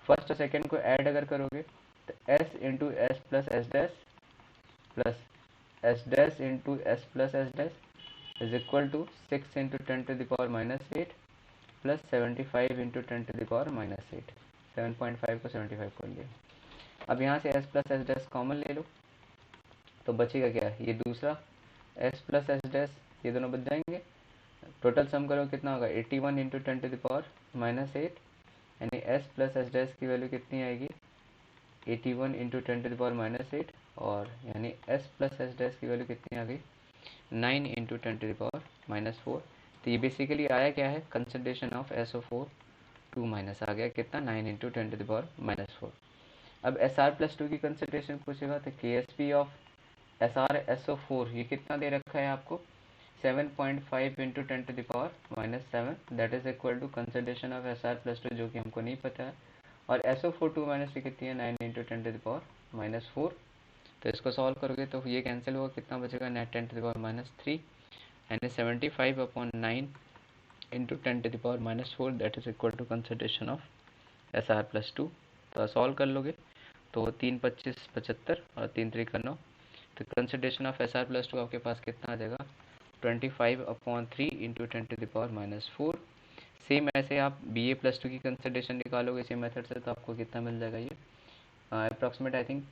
फर्स्ट और सेकंड को ऐड अगर करोगे तो S into s plus s dash plus s dash into s plus s dash is equal to 6 into 10⁻⁻8 plus 75 into 10⁻⁻8। 7.5 को 75 कर लिया। अब यहाँ से s plus s dash common ले लो, तो बचेगा क्या, ये दूसरा s प्लस एस डैश, ये दोनों बच जाएंगे। टोटल सम करो कितना होगा 81 इंटू 10⁻⁻8, यानी s प्लस एस डैश की वैल्यू कितनी आएगी 81 इंटू 10⁻⁻8, और यानी s प्लस एस डैश की वैल्यू कितनी आ गई 9 इंटू 10⁻⁻4। तो ये बेसिकली आया क्या है, कंसंट्रेशन ऑफ SO4 2 माइनस आ गया कितना 9 इंटू 10⁻⁻4। अब SR+2 की कंसंट्रेशन पूछेगा तो KSP ऑफ SrSO4 ये कितना दे रखा है आपको 7.5 into 10⁻⁻7, that is equal to concentration of SR+2 जो कि हमको नहीं पता है, और SO4 2 माइनस कितनी है 9 इंटू 10⁻⁻4। तो इसको सॉल्व करोगे तो ये कैंसिल होगा, कितना बचेगा नेट 10⁻⁻3, यानी 75/9 into 10⁻⁻4, that is equal to concentration of SR+2। तो सॉल्व कर लोगे तो 3 25 75 और 3 3 9, तो कंसंट्रेशन ऑफ SR+2 आपके पास कितना आ जाएगा 25/3 इंटू 10⁻⁻4। सेम ऐसे आप BA+2 की कंसंट्रेशन निकालोगे इसी मेथड से, तो आपको कितना मिल जाएगा ये अप्रॉक्सीमेट आई थिंक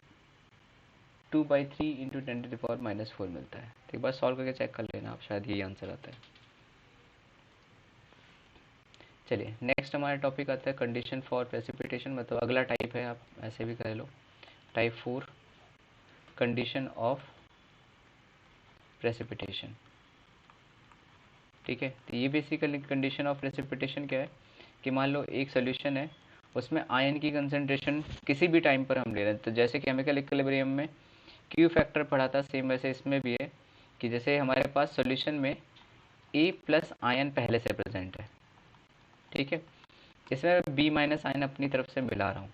2/3 इंटू 10⁻⁻4 मिलता है। तो एक बार सॉल्व करके चेक कर लेना आप, शायद यही आंसर आता है। चलिए नेक्स्ट हमारा टॉपिक आता है कंडीशन फॉर प्रेसिपिटेशन, मतलब अगला टाइप है, आप ऐसे भी कह लो टाइप 4 कंडीशन ऑफ प्रेसिपिटेशन। ठीक है, तो ये बेसिकली कंडीशन ऑफ प्रेसिपिटेशन क्या है कि मान लो एक सोल्यूशन है, उसमें आयन की कंसंट्रेशन किसी भी टाइम पर हम ले रहे हैं, तो जैसे केमिकल इक्विलिब्रियम में क्यू फैक्टर पढ़ा था, सेम वैसे इसमें भी है कि जैसे हमारे पास सोल्यूशन में ए प्लस आयन पहले से प्रेजेंट है, ठीक है, इसमें बी माइनस आयन अपनी तरफ से मिला रहा हूँ,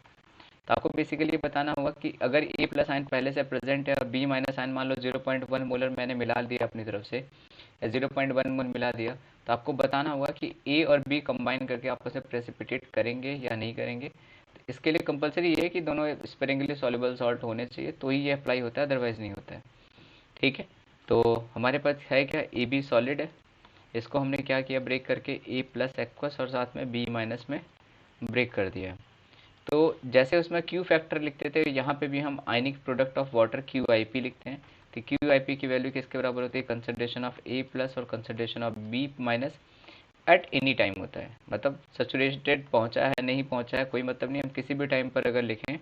तो आपको बेसिकली ये बताना होगा कि अगर ए प्लस आयन पहले से प्रेजेंट है और बी माइनस आयन मान लो 0.1 मोलर मैंने मिला दिया अपनी तरफ से, 0.1 मोल मिला दिया, तो आपको बताना होगा कि ए और बी कंबाइन करके आपस में प्रेसिपिटेट करेंगे या नहीं करेंगे। तो इसके लिए कंपलसरी ये है कि दोनों स्पेरिंगली सॉल्युबल सॉल्ट होने चाहिए, तो ही ये अप्लाई होता है, अदरवाइज नहीं होता है। ठीक है, तो हमारे पास है क्या, ए बी सॉलिड है, इसको हमने क्या किया ब्रेक करके ए प्लस एक्वस और साथ में बी माइनस में ब्रेक कर दिया। तो जैसे उसमें क्यू फैक्टर लिखते थे, यहाँ पे भी हम ionic product of water QIP लिखते हैं। तो QIP की वैल्यू किसके बराबर होती है, कंसंट्रेशन ऑफ A प्लस और concentration of B minus at any time होता है, मतलब सैचुरेटेड पहुँचा है नहीं पहुँचा है कोई मतलब नहीं, हम किसी भी टाइम पर अगर लिखें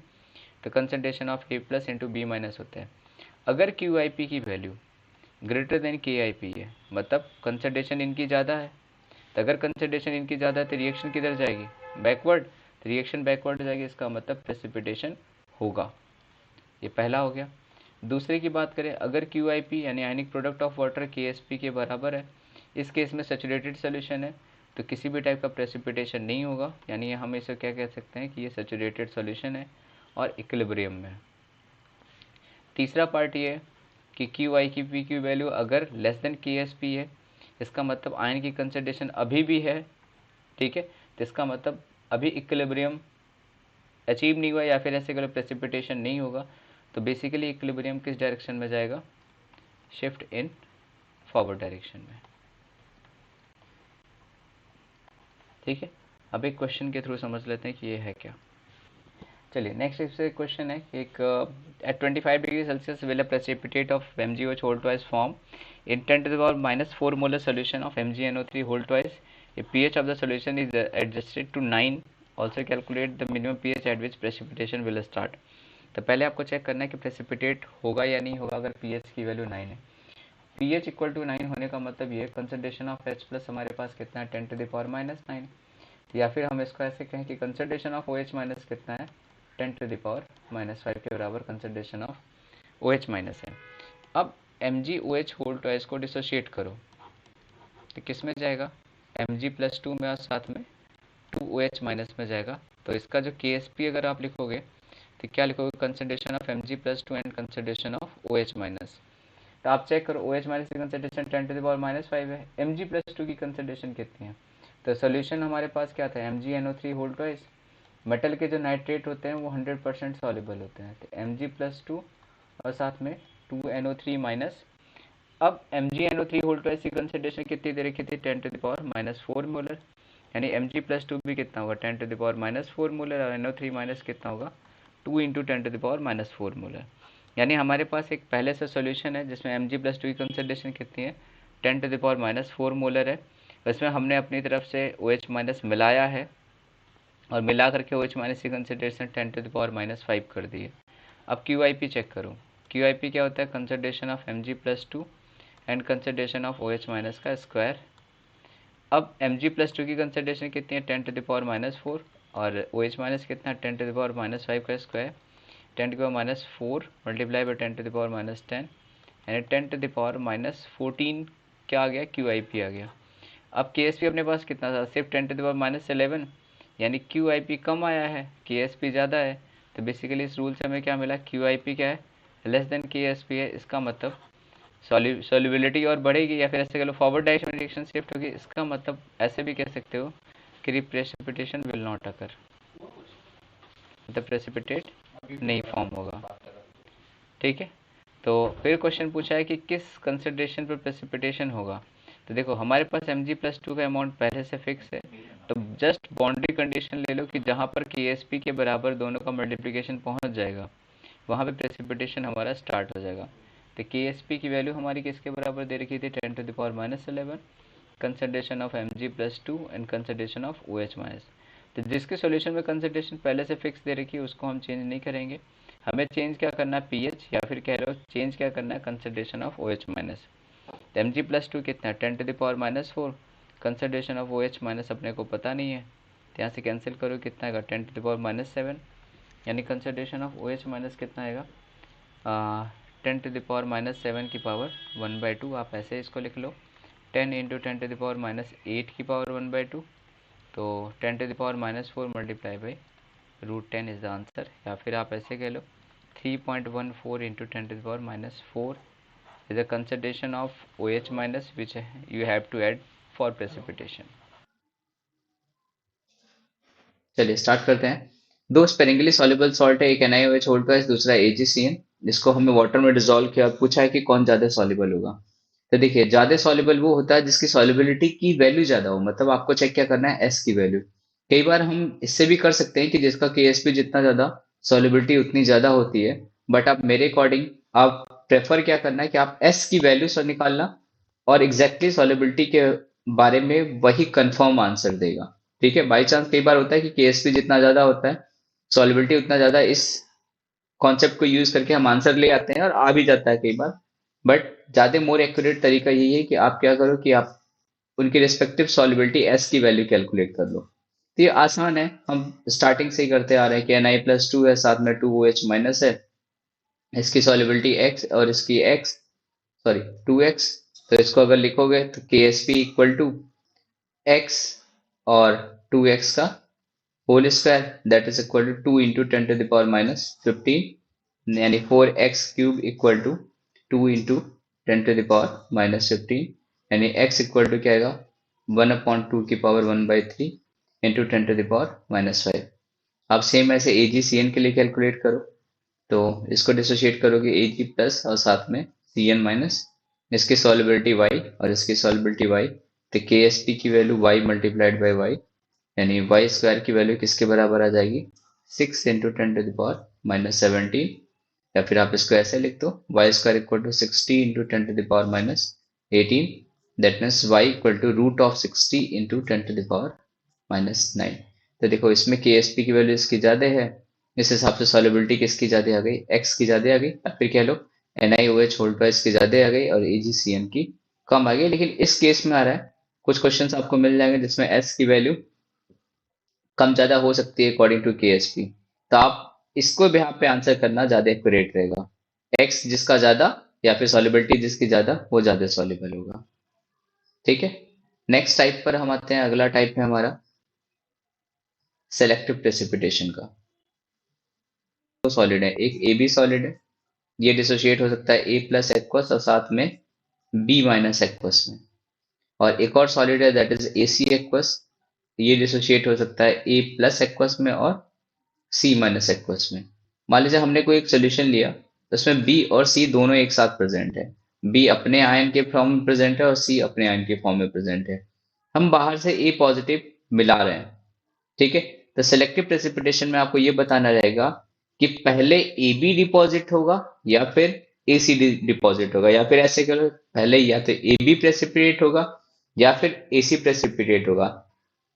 तो concentration of A plus into B minus होता है। अगर QIP की वैल्यू ग्रेटर देन KIP है, मतलब कंसंट्रेशन इनकी ज़्यादा है, तो अगर कंसंट्रेशन इनकी ज़्यादा है तो रिएक्शन किधर जाएगी, बैकवर्ड, रिएक्शन बैकवर्ड जाएगी, इसका मतलब प्रेसिपिटेशन होगा। ये पहला हो गया। दूसरे की बात करें, अगर QIP यानी ionic product of water KSP के बराबर है, इस केस में सैचुरेटेड सोल्यूशन है, तो किसी भी टाइप का प्रेसिपिटेशन नहीं होगा, यानी हम इसे क्या कह सकते हैं कि ये सैचुरेटेड सोल्यूशन है और इक्विलिब्रियम में। तीसरा पार्ट ये है कि QIP की वैल्यू अगर लेस देन KSP है, इसका मतलब आयन की कंसंट्रेशन अभी भी है, ठीक है, तो इसका मतलब अभी इक्विलिब्रियम अचीव नहीं हुआ, या फिर ऐसे करो प्रेसिपिटेशन नहीं होगा। तो बेसिकली इक्विलिब्रियम किस डायरेक्शन में जाएगा, शिफ्ट इन फॉरवर्ड डायरेक्शन में। ठीक है, अब एक क्वेश्चन के थ्रू समझ लेते हैं कि ये है क्या। चलिए नेक्स्ट इससे क्वेश्चन है, एक at 25 degree Celsius will a precipitate of MgOH whole twice form in 10⁻⁴ molar solution of MgNO3 whole twice. If pH of the solution is adjusted to 9, also calculate the minimum pH at which precipitation will start. तो पहले आपको चेक करना है कि प्रेसिपिटेट होगा या नहीं होगा अगर pH की वैल्यू 9 है। pH इक्वल टू 9 होने का मतलब ये कंसंट्रेशन ऑफ H प्लस हमारे पास कितना है 10⁻⁻9, या फिर हम इसको ऐसे कहें कि कंसंट्रेशन ऑफ OH माइनस कितना है 10⁻⁻5 के बराबर कंसंट्रेशन ऑफ OH माइनस है। अब MgOH होल ट्वाइस को डिसोशिएट करो तो किस में जाएगा, Mg+2 में और साथ में 2OH माइनस में जाएगा। तो इसका जो KSP अगर आप लिखोगे तो क्या लिखोगे, concentration of Mg+2 and concentration of OH minus. तो आप चेक करो OH माइनस की कंसंट्रेशन 10⁻⁵ है, Mg+2 की कंसंट्रेशन कितनी है। तो सोल्यूशन हमारे पास क्या था, MgNO3 होल ट्वाइस। मेटल के जो नाइट्रेट होते हैं वो 100% सॉल्युबल होते हैं, तो Mg+2 और साथ में 2NO3 माइनस। अब MgNO3 होल ट्वाइस की कंसंट्रेशन कितनी दे रखी थी, 10⁻⁴ मोलर, यानी Mg+2 भी कितना होगा, 10⁻⁴ मोलर, और NO3 माइनस कितना होगा, 2 इंटू 10⁻⁴ मोलर। यानी हमारे पास एक पहले से सॉल्यूशन है जिसमें Mg+2 की कंसंट्रेशन कितनी है, 10⁻⁴ मोलर है। इसमें हमने अपनी तरफ से OH माइनस मिलाया है और मिला करके OH माइनस की कंसंट्रेशन 10⁻⁵ कर दी है। अब QIP चेक करो, QIP क्या होता है, concentration of Mg+2 and concentration of OH minus का स्क्वायर। अब Mg+2 की कंसंट्रेशन कितनी है, 10⁻⁴, और OH माइनस कितना है, 10⁻⁵ का स्क्वायर, 10⁻⁴ मल्टीप्लाई बाई 10⁻⁻10, यानी 10⁻⁻14 क्या आ गया, QIP आ गया। अब KSP अपने पास कितना था, सिर्फ 10⁻11, यानी QIP कम आया है, KSP ज़्यादा है। तो बेसिकली इस रूल से हमें क्या मिला, QIP क्या है, लेस देन KSP है। इसका मतलब सॉल्युबिलिटी और बढ़ेगी, या फिर ऐसे कह लो फॉरवर्ड डायरेक्शन में रिएक्शन शिफ्ट होगी। इसका मतलब ऐसे भी कह सकते हो कि प्रेसिपिटेशन विल नॉट अकर, मतलब प्रेसिपिटेट नहीं फॉर्म होगा। ठीक है, तो फिर क्वेश्चन पूछा है कि किस कंसिडरेशन पर प्रेसिपिटेशन होगा। तो देखो हमारे पास Mg+2 का अमाउंट पहले से फिक्स है, तो जस्ट बाउंड्री कंडीशन ले लो कि जहाँ पर KSP के बराबर दोनों का मल्टीप्लिकेशन पहुँच जाएगा वहाँ पे प्रेसिपिटेशन हमारा स्टार्ट हो जाएगा। तो KSP की वैल्यू हमारी किसके बराबर दे रखी थी, 10⁻11, concentration of Mg+2 and concentration of OH minus. तो जिसके सॉल्यूशन में कंसंट्रेशन पहले से फिक्स दे रखी है उसको हम चेंज नहीं करेंगे, हमें चेंज क्या करना है, पीएच, या फिर कह लो चेंज क्या करना है, कंसंट्रेशन ऑफ OH माइनस। तो Mg+2 कितना है, 10⁻⁴, कंसंट्रेशन ऑफ OH माइनस अपने को पता नहीं है, तो यहाँ से कैंसिल करो, कितना आएगा, 10⁻⁷, यानी कंसंट्रेशन ऑफ OH माइनस कितना आएगा, 10⁻⁷ की पावर 1/2। आप ऐसे इसको लिख लो, 10 इंटू 10⁻⁸ की पावर 1/2, तो 10⁻⁴ multiply by √10 is the answer. या फिर आप ऐसे कह लो 3.14 into 10⁻⁴ is a concentration of OH minus which you have to add for precipitation। चलिए स्टार्ट करते हैं। दो स्पेरिंगली सॉल्युबल सॉल्ट है, एक NiOH होल ट्वाइस, दूसरा AgCN, जिसको हमने वाटर में डिसॉल्व किया। पूछा है कि कौन ज्यादा सॉल्युबल होगा। तो देखिए ज्यादा सॉल्युबल वो होता है जिसकी सॉल्युबिलिटी की वैल्यू ज्यादा हो, मतलब आपको चेक क्या करना है, S की वैल्यू। कई बार हम इससे भी कर सकते हैं कि जिसका KSP जितना ज्यादा सॉल्युबिलिटी उतनी ज्यादा होती है, बट आप मेरे अकॉर्डिंग आप प्रेफर क्या करना है कि आप S की वैल्यू से निकालना, और एग्जैक्टली सॉल्युबिलिटी के बारे में वही कंफर्म आंसर देगा। ठीक है, बाई चांस कई बार होता है कि KSP जितना ज्यादा होता है सॉल्युबिलिटी उतना ज्यादा, इस कॉन्सेप्ट को यूज करके हम आंसर ले आते हैं और आ भी जाता है कई बार। बट ज्यादा मोर एक्यूरेट तरीका यही है कि आप क्या करो कि आप उनकी रिस्पेक्टिव सॉल्युबिलिटी S की वैल्यू कैलकुलेट कर लो। तो ये आसान है, हम स्टार्टिंग से ही करते आ रहे हैं कि Ni+2 है, साथ में 2OH माइनस है, इसकी सॉल्युबिलिटी X और इसकी X, सॉरी 2X। तो इसको अगर लिखोगे तो KSP इक्वल टू X और 2X का whole square, that is equal to 2 into 10⁻⁻15, यानी 4x³ इक्वल टू 2 इंटू 10⁻⁻15, यानी x इक्वल टू क्या आएगा, 1/2 की पावर 1/3 इंटू 10⁻⁻5। आप सेम ऐसे AgCN के लिए कैलकुलेट करो, तो इसको डिसोशिएट करोगे Ag प्लस और साथ में Cn माइनस, इसकी सॉल्युबिलिटी y और इसकी सॉल्युबिलिटी y, तो KSP की value y multiplied by y, यानी वाई स्क्वायर की वैल्यू किसके बराबर आ जाएगी, 6 इंटू 10⁻⁻17, या फिर आप इसको ऐसे लिख दो, y square equal to 60 into 10⁻⁻18, that means y equal to root of 60 into 10⁻⁹। तो देखो इसमें KSP की वैल्यू इसकी ज्यादा है, इस हिसाब से सॉल्युबिलिटी किसकी ज्यादा आ गई, X की ज्यादा आ गई, या फिर कह लो NiOH होल ट्वाइस की ज्यादा आ गई और AgCN की कम आ गई। लेकिन इस केस में आ रहा है, कुछ क्वेश्चंस आपको मिल जाएंगे जिसमें S की वैल्यू कम ज्यादा हो सकती है अकॉर्डिंग टू KSP, तो आप इसको भी यहाँ पे आंसर करना ज्यादा एक्यूरेट रहेगा। X जिसका ज्यादा या फिर सॉल्युबिलिटी जिसकी ज़्यादा वो ज़्यादा सॉल्युबल होगा। ठीक है, नेक्स्ट टाइप पर हम आते हैं। अगला टाइप है हमारा सेलेक्टिव प्रेसिपिटेशन का। तो सॉलिड है, एक ए बी सॉलिड है, ये डिसोशिएट हो सकता है ए प्लस एक्वस और साथ में बी माइनस एक्वस में। और एक और सॉलिड है that is A C aqueous, ये डिसोशिएट हो सकता है ए प्लस एक्वस में और सी माइनस एक्वस में। मान लीजिए हमने कोई एक सोल्यूशन लिया तो उसमें बी और सी दोनों एक साथ प्रेजेंट है, बी अपने आयन के फॉर्म में प्रेजेंट है और सी अपने आयन के फॉर्म में प्रेजेंट है। हम बाहर से ए पॉजिटिव मिला रहे हैं। ठीक है, तो सेलेक्टिव प्रेसिपिटेशन में आपको ये बताना रहेगा कि पहले ए बी डिपॉजिट होगा या फिर ए सी डिपॉजिट होगा, या फिर ऐसे करो पहले या तो ए बी प्रेसिपिटेट होगा या फिर ए सी प्रेसिपिटेट होगा।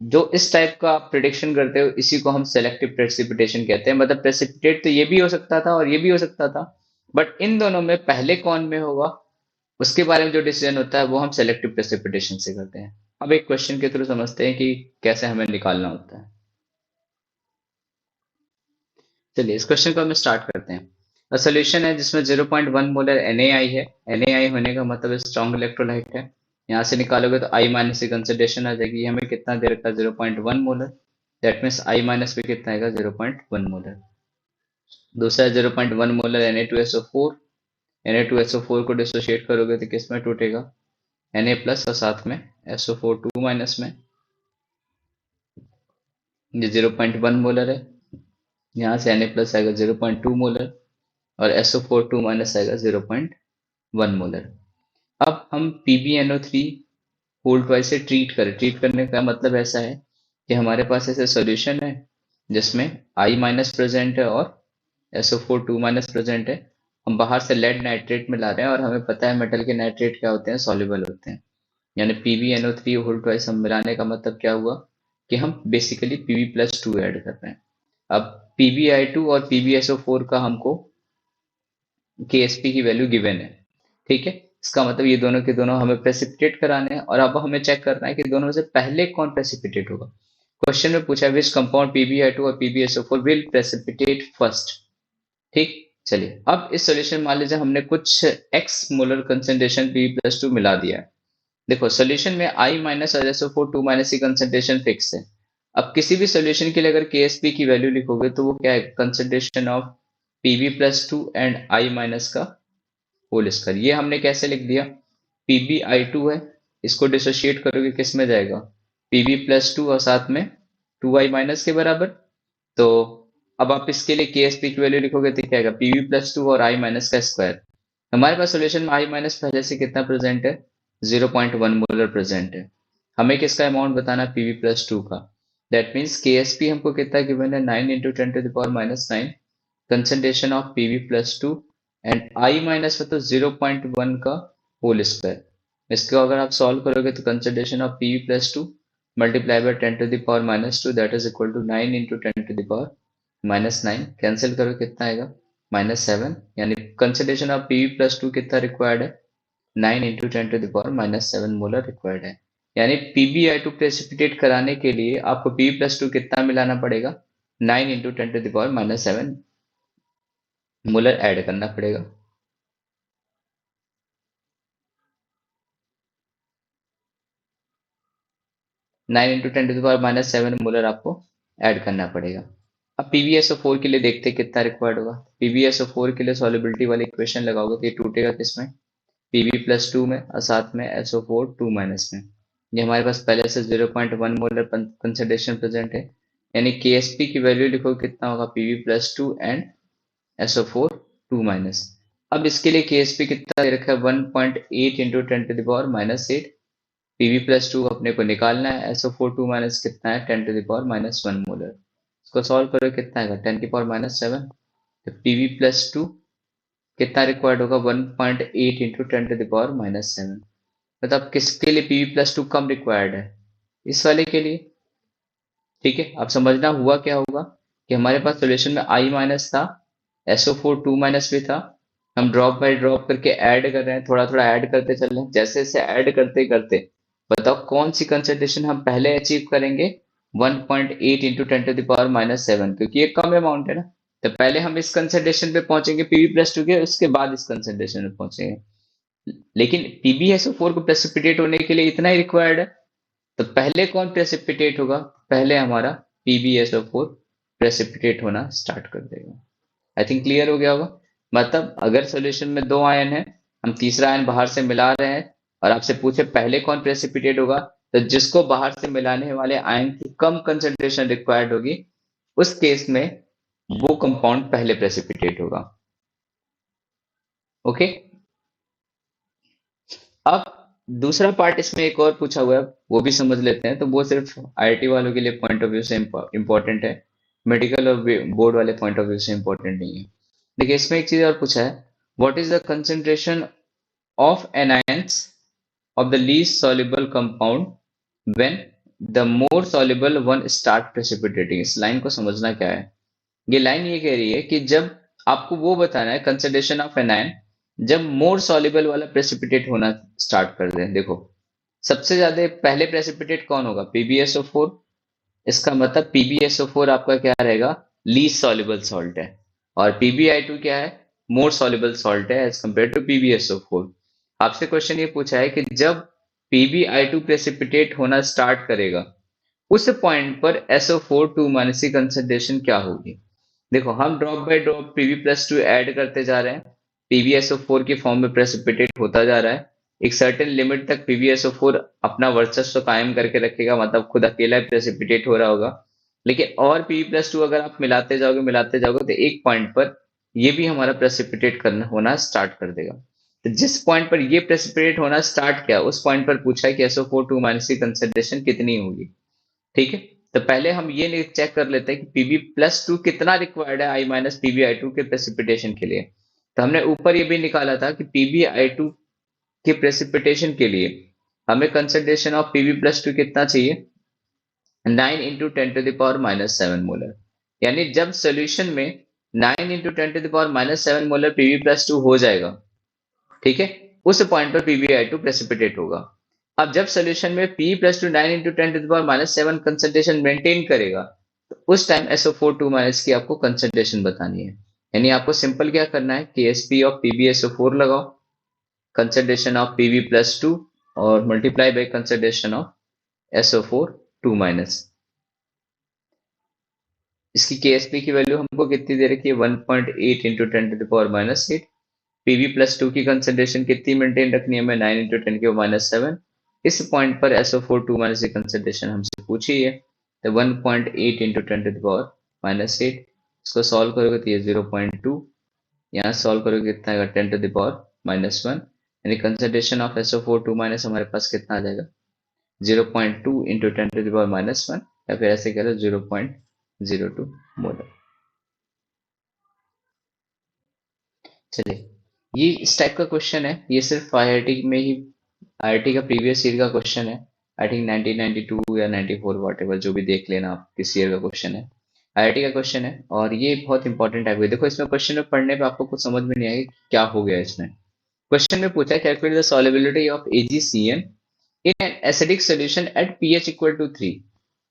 जो इस टाइप का आप प्रिडिक्शन करते हो इसी को हम सेलेक्टिव प्रेसिपिटेशन कहते हैं। मतलब प्रेसिपिटेट तो ये भी हो सकता था और ये भी हो सकता था, बट इन दोनों में पहले कौन में होगा उसके बारे में जो डिसीजन होता है वो हम सेलेक्टिव प्रेसिपिटेशन से करते हैं। अब एक क्वेश्चन के थ्रू समझते हैं कि कैसे हमें निकालना होता है। चलिए इस क्वेश्चन को हम स्टार्ट करते हैं। सोल्यूशन है जिसमें 0.1 मोलर NaI है। NaI होने का मतलब स्ट्रॉन्ग इलेक्ट्रोलाइट है। यहाँ से निकालोगे तो I माइनस की कंसिडरेशन आ जाएगी। हमें कितना दे रखा है 0.1 molar, that means I minus पे कितना आएगा 0.1 मोलर। दूसरा 0.1 मोलर Na2SO4। Na2SO4 को डिसोशिएट करोगे तो किस में टूटेगा Na प्लस और साथ में SO4 2 माइनस में। ये 0.1 मोलर है, यहाँ से Na प्लस आएगा 0.2 मोलर और SO4 2 माइनस आएगा 0.1 मोलर। अब हम PbNO3 होल ट्वाइस से ट्रीट करें। ट्रीट करने का मतलब ऐसा है कि हमारे पास ऐसे सॉल्यूशन है जिसमें I माइनस प्रेजेंट है और SO4 2 माइनस प्रेजेंट है। हम बाहर से लेड नाइट्रेट मिला रहे हैं और हमें पता है मेटल के नाइट्रेट क्या होते हैं, सॉल्युबल होते हैं। यानी PbNO3 होल ट्वाइस हम मिलाने का मतलब क्या हुआ कि हम बेसिकली Pb+2 ऐड कर रहे हैं। अब PbI2 और PbSO4 का हमको KSP की वैल्यू गिवन है। ठीक है, इसका मतलब ये दोनों के दोनों हमें प्रेसिपिटेट कराने हैं और अब हमें चेक करना है कि दोनों में से पहले कौन प्रेसिपिटेट होगा। क्वेश्चन में पूछा है विच कंपाउंड PbI2 और PbSO4 विल प्रेसिपिटेट फर्स्ट। ठीक, चलिए अब इस सॉल्यूशन मान लीजिए हमने कुछ x मोलर कंसेंट्रेशन Pb+2 मिला दिया है। देखो सोल्यूशन में I माइनस और SO4 2 माइनस की कंसेंट्रेशन फिक्स है। अब किसी भी सोल्यूशन के लिए अगर KSP की वैल्यू लिखोगे तो वो क्या है, concentration of Pb+2 and I minus का होल स्क्वायर। ये हमने कैसे लिख दिया, PbI2 है, इसको डिसोशिएट करोगे किस में जाएगा Pb+2 और साथ में 2I माइनस के बराबर। तो अब आप इसके लिए KSP की वैल्यू लिखोगे तो क्या आएगा Pb+2 और I माइनस का स्क्वायर। हमारे पास सोल्यूशन में I माइनस पहले से कितना प्रेजेंट है 0.1 मोलर प्रेजेंट है। हमें किसका अमाउंट बताना Pb+2 का, दैट मीन्स KSP हमको कितना गिवन है 9 × 10⁻⁹ concentration of Pb+2 and I minus में तो 0.1 का होल स्क्वायर। इसको अगर आप सॉल्व करोगे तो concentration of Pb+2 multiply by 10⁻⁻2 that is equal to 9 × 10⁻⁹ cancel करो कितना आएगा -7। यानी कंसिडरेशन ऑफ Pb+2 कितना रिक्वायर्ड है 9 × 10⁻⁷ मोलर रिक्वायर्ड है। यानी PbI2 प्रेसिपिटेट कराने के लिए आपको Pb+2 कितना मिलाना पड़ेगा 9 × 10⁻⁷ मोलर ऐड करना पड़ेगा। नाइन इंटू 10⁻⁷ मोलर आपको ऐड करना पड़ेगा। अब PbSO4 के लिए देखते हैं कितना रिक्वायर्ड होगा। PbSO4 के लिए सॉल्युबिलिटी वाली इक्वेशन लगाओगे तो ये टूटेगा किसमें Pb+2 में और साथ में SO4 2 माइनस में। ये हमारे पास पहले से 0.1 मोलर कंसंट्रेशन प्रेजेंट है। यानी KSP की वैल्यू लिखो कितना होगा Pb+2 एंड SO4 2 माइनस। अब इसके लिए KSP कितना दे रखा है 1.8 × 10⁻⁸। Pb+2 अपने को निकालना है, SO4 2 माइनस कितना है 10⁻⁻1 मोलर। इसको सॉल्व करो कितना आएगा 10⁻⁷। तो Pb+2 कितना रिक्वायर्ड होगा 1.8 × 10⁻⁷। मतलब किसके लिए Pb+2 कम रिक्वायर्ड है, इस वाले के लिए। ठीक है, अब समझना हुआ क्या होगा कि हमारे पास सोल्यूशन में I माइनस था, SO4 2 माइनस भी था। हम ड्रॉप बाय ड्रॉप करके ऐड कर रहे हैं, थोड़ा थोड़ा ऐड करते चल रहे हैं। जैसे जैसे ऐड करते करते बताओ कौन सी कंसंट्रेशन हम पहले अचीव करेंगे 1.8 × 10⁻⁷, क्योंकि ये कम अमाउंट है ना।
तो पहले हम इस कंसंट्रेशन पे पहुंचेंगे Pb+2 के, उसके बाद इस कंसंट्रेशन पे पहुंचेंगे। लेकिन PbSO4 को प्रेसिपिटेट होने के लिए इतना ही रिक्वायर्ड है। तो पहले कौन प्रेसिपिटेट होगा? पहले हमारा PbSO4 प्रेसिपिटेट होना स्टार्ट कर देगा। आई थिंक क्लियर हो गया होगा। मतलब अगर सॉल्यूशन में दो आयन है, हम तीसरा आयन बाहर से मिला रहे हैं और आपसे पूछे पहले कौन प्रेसिपिटेट होगा, तो जिसको बाहर से मिलाने वाले आयन की कम कंसंट्रेशन रिक्वायर्ड होगी, उस केस में वो कंपाउंड पहले प्रेसिपिटेट होगा। ओके। अब दूसरा पार्ट इसमें एक और पूछा हुआ है, वो भी समझ लेते हैं। तो वो सिर्फ आईआईटी वालों के लिए पॉइंट ऑफ व्यू से इम्पोर्टेंट है, मेडिकल और बोर्ड वाले पॉइंट ऑफ व्यू से इम्पोर्टेंट नहीं है। देखिए इसमें एक चीज और पूछा है, what is the concentration of anions of the least soluble compound when the more soluble one start precipitating। इस लाइन को समझना क्या है? ये लाइन ये कह रही है कि जब आपको वो बताना है कंसंट्रेशन ऑफ एनायन जब मोर सॉल्युबल वाला प्रेसिपिटेट होना स्टार्ट कर दे। देखो सबसे ज्यादा पहले प्रेसिपिटेट कौन होगा? PbSO4। इसका मतलब PbSO4 आपका क्या रहेगा? लीस्ट सॉल्युबल सॉल्ट है। और PbI2 क्या है? मोर सॉल्युबल सॉल्ट है एज कंपेयर टू PbSO4। आपसे क्वेश्चन ये पूछा है कि जब PbI2 प्रेसिपिटेट होना स्टार्ट करेगा, उस पॉइंट पर SO4 2 माइनस की कंसंट्रेशन क्या होगी? देखो हम drop by drop Pb+2 add करते जा रहे हैं, PbSO4 की फॉर्म में प्रेसिपिटेट होता जा रहा है। एक सर्टेन लिमिट तक PbSO4 अपना वर्चस्व कायम करके रखेगा, मतलब खुद अकेला प्रेसिपिटेट हो रहा होगा। लेकिन और Pb+2 अगर आप मिलाते जाओगे तो एक पॉइंट पर ये भी हमारा प्रेसिपिटेट करना होना स्टार्ट कर देगा। तो जिस पॉइंट पर ये प्रेसिपिटेट होना स्टार्ट किया, उस पॉइंट पर पूछा है कि SO4 2 माइनस की कंसंट्रेशन कितनी होगी। ठीक है। तो पहले हम ये चेक कर लेते हैं कि Pb+2 कितना रिक्वायर्ड है I माइनस PbI2 के प्रेसिपिटेशन के लिए। तो हमने ऊपर ये भी निकाला था कि PbI2 के प्रेसिपिटेशन के लिए हमें कंसंट्रेशन ऑफ Pb+2 कितना चाहिए? 9 इंटू 10⁻⁻7 मोलर। यानी जब सोल्यूशन में 9 इंटू 10⁻⁻7 मोलर Pb+2 हो जाएगा, ठीक है, उस पॉइंट पर PbI2 प्रेसिपिटेट होगा। अब जब सोल्यूशन में P+2 9 इंटू 10⁻⁻7 कंसंट्रेशन मेंटेन करेगा, तो उस टाइम SO4 2 माइनस की आपको कंसंट्रेशन बतानी है। यानी आपको सिंपल क्या करना है, KSP ऑफ PbSO4 लगाओ, कंसंट्रेशन ऑफ Pb+2 और multiply by concentration of SO4 2 minus. इसकी KSP की वैल्यू हमको कितनी दे रखी है? 1.8 इंटू 10⁻⁻8। Pb+2 की कंसंट्रेशन कितनी मेंटेन रखनी है हमें? 9 इंटू 10⁻⁷। इस पॉइंट पर SO4 2 माइनस की कंसंट्रेशन हमसे पूछी है, तो 1.8 इंटू 10⁻⁸। इसको सॉल्व करोगे तो ये 0.2, यहाँ सॉल्व करोगे कितना आएगा? 10⁻⁻1। यानी कंसंट्रेशन ऑफ SO4 2 माइनस हमारे पास कितना आ जाएगा? 0.2 इंटू 10⁻⁻1, या फिर ऐसे कह लो 0.02 मोलर। चलिए ये इस टाइप का क्वेश्चन है, ये सिर्फ आईआईटी में ही, आईआईटी का प्रीवियस ईयर का क्वेश्चन है। आई थिंक 1992 या 94 वॉट जो भी देख लेना आप किस ईयर का क्वेश्चन है। आईआईटी का क्वेश्चन है और ये बहुत इंपॉर्टेंट है। देखो इसमें क्वेश्चन में पढ़ने पे आपको कुछ समझ में नहीं आएगी क्या हो गया इसमें। क्वेश्चन में पूछा है calculate the solubility of AgCN in an acidic solution at pH equal to 3।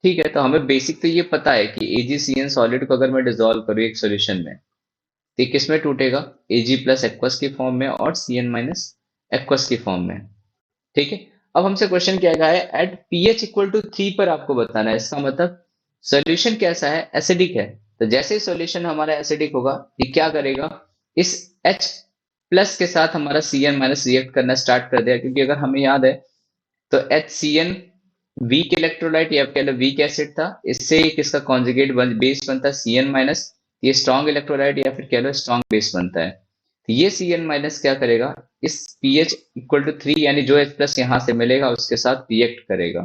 ठीक है, तो हमें बेसिक तो ये पता है कि AgCN सॉलिड को अगर मैं डिजोल्व करूँ एक सोल्यूशन में, तो किस में टूटेगा? Ag प्लस एक्वस की फॉर्म में और Cn माइनस एक्वस की फॉर्म में। ठीक है। अब हमसे क्वेश्चन क्या कहा है? एट pH इक्वल टू 3 पर आपको बताना है। इसका मतलब सोल्यूशन कैसा है? एसिडिक है। तो जैसे ही सोल्यूशन हमारा एसिडिक होगा, ये क्या करेगा? इस H प्लस के साथ हमारा Cn माइनस रिएक्ट करना स्टार्ट कर देगा, क्योंकि अगर हमें याद है तो HCN वीक इलेक्ट्रोलाइट या कह लो वीक एसिड था, इससे किसका कॉन्जुगेट बेस बनता है? Cn minus. ये स्ट्रॉन्ग इलेक्ट्रोलाइट या फिर कह लो स्ट्रॉन्ग बेस बनता है। तो ये Cn माइनस क्या करेगा? इस pH इक्वल टू 3 यानी जो H प्लस यहाँ से मिलेगा उसके साथ रिएक्ट करेगा।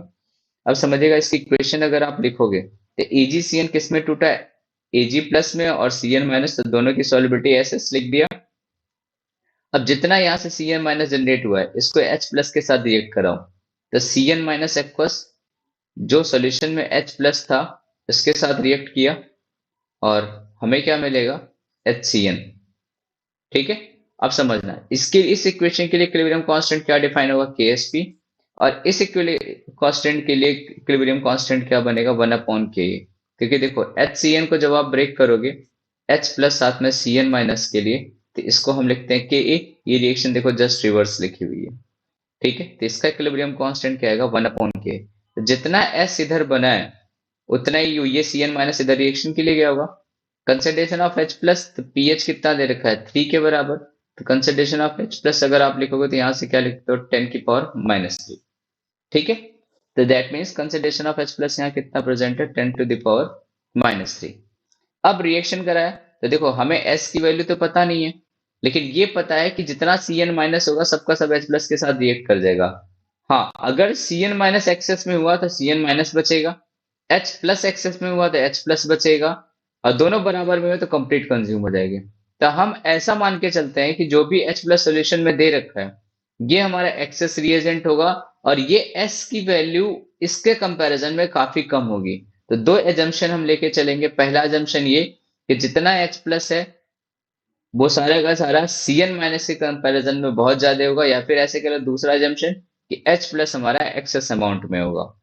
अब समझिएगा इसकी इक्वेशन अगर आप लिखोगे तो AgCN किस में टूटा है? Ag प्लस में और Cn माइनस, तो दोनों की सॉल्युबिलिटी एस लिख दिया। अब जितना यहाँ से Cn माइनस जनरेट हुआ है, इसको H प्लस के साथ रिएक्ट कराओ, तो Cn माइनस एक्वस जो सॉल्यूशन में H प्लस था इसके साथ रिएक्ट किया और हमें क्या मिलेगा? HCN। ठीक है। अब समझना इसके इस इक्वेशन के लिए इक्विलिब्रियम कांस्टेंट क्या डिफाइन होगा? KSP। और इस कांस्टेंट के लिए इक्विलिब्रियम कांस्टेंट क्या बनेगा? 1/Ka। क्योंकि देखो HCN को जब आप ब्रेक करोगे H प्लस साथ में Cn माइनस के लिए, तो इसको हम लिखते हैं Ka। ये रिएक्शन देखो जस्ट रिवर्स लिखी हुई है, ठीक है। तो इसका इक्विलिब्रियम कांस्टेंट क्या आएगा, 1/k। तो जितना S इधर बना है उतना ही ये Cn माइनस इधर रिएक्शन के लिए गया होगा। कंसंट्रेशन ऑफ H प्लस, तो pH कितना दे रखा है, 3 के बराबर। तो कंसंट्रेशन ऑफ H प्लस अगर आप लिखोगे तो यहाँ से क्या लिखते हो, 10⁻⁻3, ठीक है। तो that means concentration of H plus यहाँ कितना प्रेजेंट है, 10⁻⁻3। अब रिएक्शन करा है तो देखो हमें S की वैल्यू तो पता नहीं है, लेकिन ये पता है कि जितना Cn माइनस होगा सबका सब H प्लस के साथ रिएक्ट कर जाएगा। हाँ, अगर Cn माइनस एक्सेस में हुआ तो Cn माइनस बचेगा, H प्लस एक्सेस में हुआ तो H प्लस बचेगा, और दोनों बराबर में हुए तो कंप्लीट कंज्यूम हो जाएगी। तो हम ऐसा मान के चलते हैं कि जो भी H प्लस सोल्यूशन में दे रखा है ये हमारा एक्सेस रिएजेंट होगा, और ये S की वैल्यू इसके कंपैरिजन में काफी कम होगी। तो दो एजम्पशन हम लेके चलेंगे। पहला एजम्पशन ये कि जितना H प्लस है वो सारा का सारा Cn माइनस के कंपैरिजन में बहुत ज्यादा होगा, या फिर ऐसे कह लो दूसरा एजम्पशन कि H प्लस हमारा एक्सेस अमाउंट में होगा।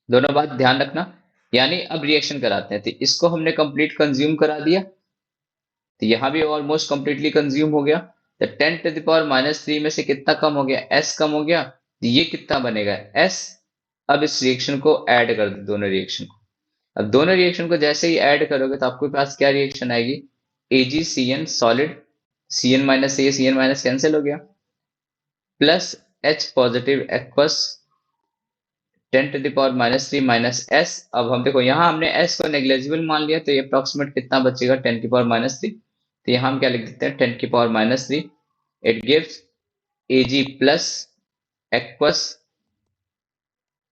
दोनों बात ध्यान रखना। यानी अब रिएक्शन कराते हैं, तो इसको हमने कंप्लीट कंज्यूम करा दिया, तो यहाँ भी ऑलमोस्ट कंप्लीटली कंज्यूम हो गया। तो 10⁻³ में से कितना कम हो गया, S कम हो गया, तो ये कितना बनेगा, S। अब इस रिएक्शन को ऐड कर दो, दोनों रिएक्शन को। अब दोनों रिएक्शन को जैसे ही ऐड करोगे तो आपके पास क्या रिएक्शन आएगी, AgCN सॉलिड, Cn माइनस से Cn माइनस कैंसिल हो गया, plus H positive aqueous 10⁻³ minus S। अब हम देखो यहाँ हमने S को नेग्लेजिबल मान लिया, तो ये अप्रोक्सीमेट कितना बचेगा, 10⁻³। तो यहाँ हम क्या लिख देते हैं, 10⁻³। It gives Ag plus aqueous,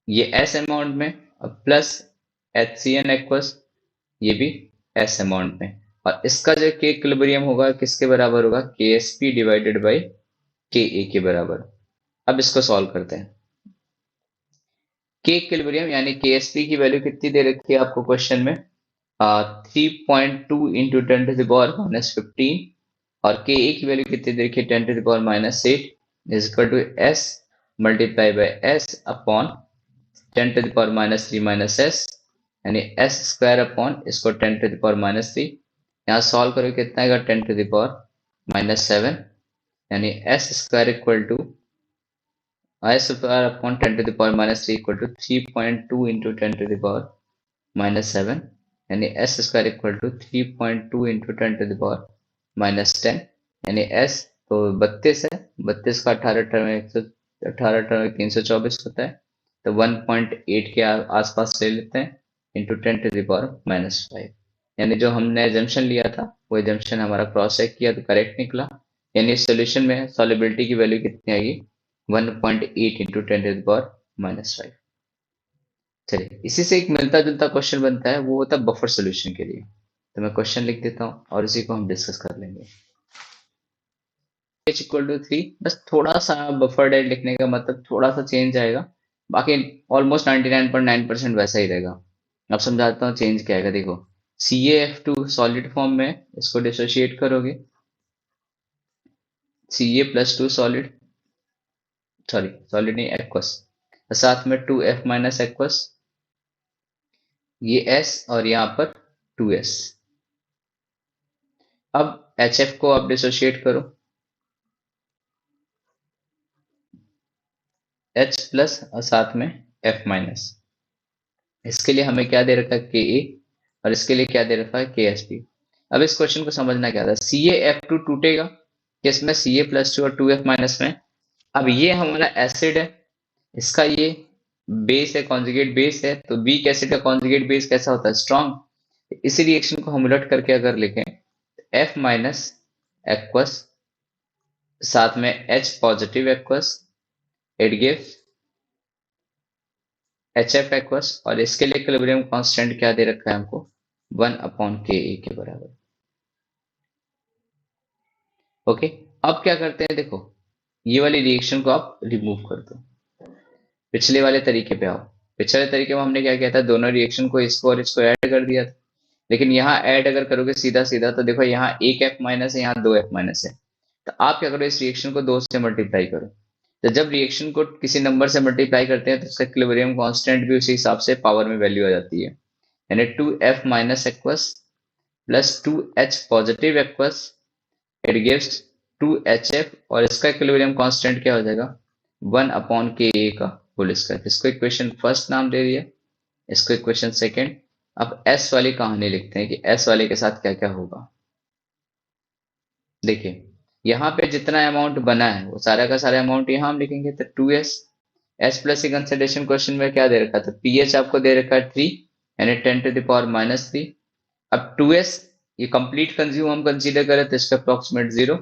ये S अमाउंट में, और प्लस HCN एक्वस, ये भी S अमाउंट में। और इसका जो के इक्विलिब्रियम होगा किसके बराबर होगा, KSP डिवाइडेड बाई KA के बराबर। अब इसको सॉल्व करते हैं। के इक्विलिब्रियम यानी KSP की वैल्यू कितनी दे रखी है आपको क्वेश्चन में, 3.2 इंटू 10⁻⁻15, और KA की वैल्यू कितनी दे रखी है, 10⁻⁻8 is equal to S multiply by S upon 10⁻³ minus S, यानी S स्क्वायर अपॉन इसको 10⁻³ यहाँ सॉल्व करोगे कितना आएगा, 10⁻⁻7, यानी S square equal to S square upon 10⁻³ equal to 3.2 into 10⁻⁻7, यानी S square equal to 3.2 into 10⁻⁻10, यानी S तो 32 है, 32 का 18 टर्म 18 टर्म 324 होता है, तो 1.8 के आसपास ले लेते हैं इंटू 10⁻⁻5, यानी जो हमने एजम्पशन लिया था वो एजम्पशन हमारा क्रॉस चेक किया तो करेक्ट निकला। यानी सॉल्यूशन में सॉलिबिलिटी की वैल्यू कितनी आएगी, 1.8 इंटू 10⁻⁻5। चलिए इसी से एक मिलता जुलता क्वेश्चन बनता है, वो होता है बफर सॉल्यूशन के लिए। तो मैं क्वेश्चन लिख देता हूँ और इसी को हम डिस्कस कर लेंगे। h इक्वल टू 3, बस थोड़ा सा बफर डेट लिखने का मतलब थोड़ा सा चेंज आएगा, बाकी ऑलमोस्ट 99.9% वैसा ही रहेगा। अब समझाता हूँ चेंज क्या आएगा। देखो CaF2 सॉलिड फॉर्म में इसको डिसोशिएट करोगे, Ca+2 सॉलिड, सॉरी सॉलिड नहीं एक्वस, साथ में 2F माइनस एक्वस, ये S और यहाँ पर 2S। अब HF को आप डिसोशिएट करो, H प्लस और साथ में F माइनस। इसके लिए हमें क्या दे रखा है, Ka, और इसके लिए क्या दे रखा है, KSP। अब इस क्वेश्चन को समझना क्या था, CaF2 टूटेगा किसमें, Ca+2 और 2F माइनस में। अब ये हमारा एसिड है, इसका ये बेस है, कॉन्जुगेट बेस है, तो वीक एसिड का कॉन्जुगेट बेस कैसा होता है, स्ट्रॉन्ग। इसी रिएक्शन को हम उलट करके अगर लिखें, F माइनस एक्वस साथ में H positive aqueous, it gives HF aqueous, और इसके लिए इक्विलिब्रियम कांस्टेंट क्या दे रखा है हमको, 1/Ka के बराबर। ओके, अब क्या करते हैं, देखो ये वाली रिएक्शन को आप रिमूव कर दो, पिछले वाले तरीके पे आओ। पिछले तरीके में हमने क्या किया था, दोनों रिएक्शन को इसको और इसको ऐड कर दिया था, लेकिन यहाँ ऐड अगर करोगे सीधा सीधा तो देखो यहाँ एक F माइनस है, यहाँ 2F माइनस है, तो आप क्या करो, इस रिएक्शन को 2 से मल्टीप्लाई करो। तो जब रिएक्शन को किसी नंबर से मल्टीप्लाई करते हैं तो उसका इक्विलिब्रियम कांस्टेंट भी उसी हिसाब से पावर में वैल्यू आ जाती है, यानी 2F minus aqueous plus 2H positive aqueous, it gives 2HF, और इसका इक्विलिब्रियम कांस्टेंट क्या हो जाएगा 1/Ka का होल स्क्वायर। इसको इक्वेशन फर्स्ट नाम दे दिया, इसको इक्वेशन सेकेंड। अब S वाली कहानी लिखते हैं कि S वाले के साथ क्या क्या होगा। देखिए यहाँ पे जितना अमाउंट बना है वो सारा का सारा अमाउंट यहाँ हम लिखेंगे, तो 2S एस प्लस की कंसिडरेशन क्वेश्चन में क्या दे रखा था, पीएच आपको दे रखा है 3 यानी 10⁻³ अब 2s ये कंप्लीट कंज्यूम हम कंसीडर करें तो इसका अप्रोक्सीमेट 0,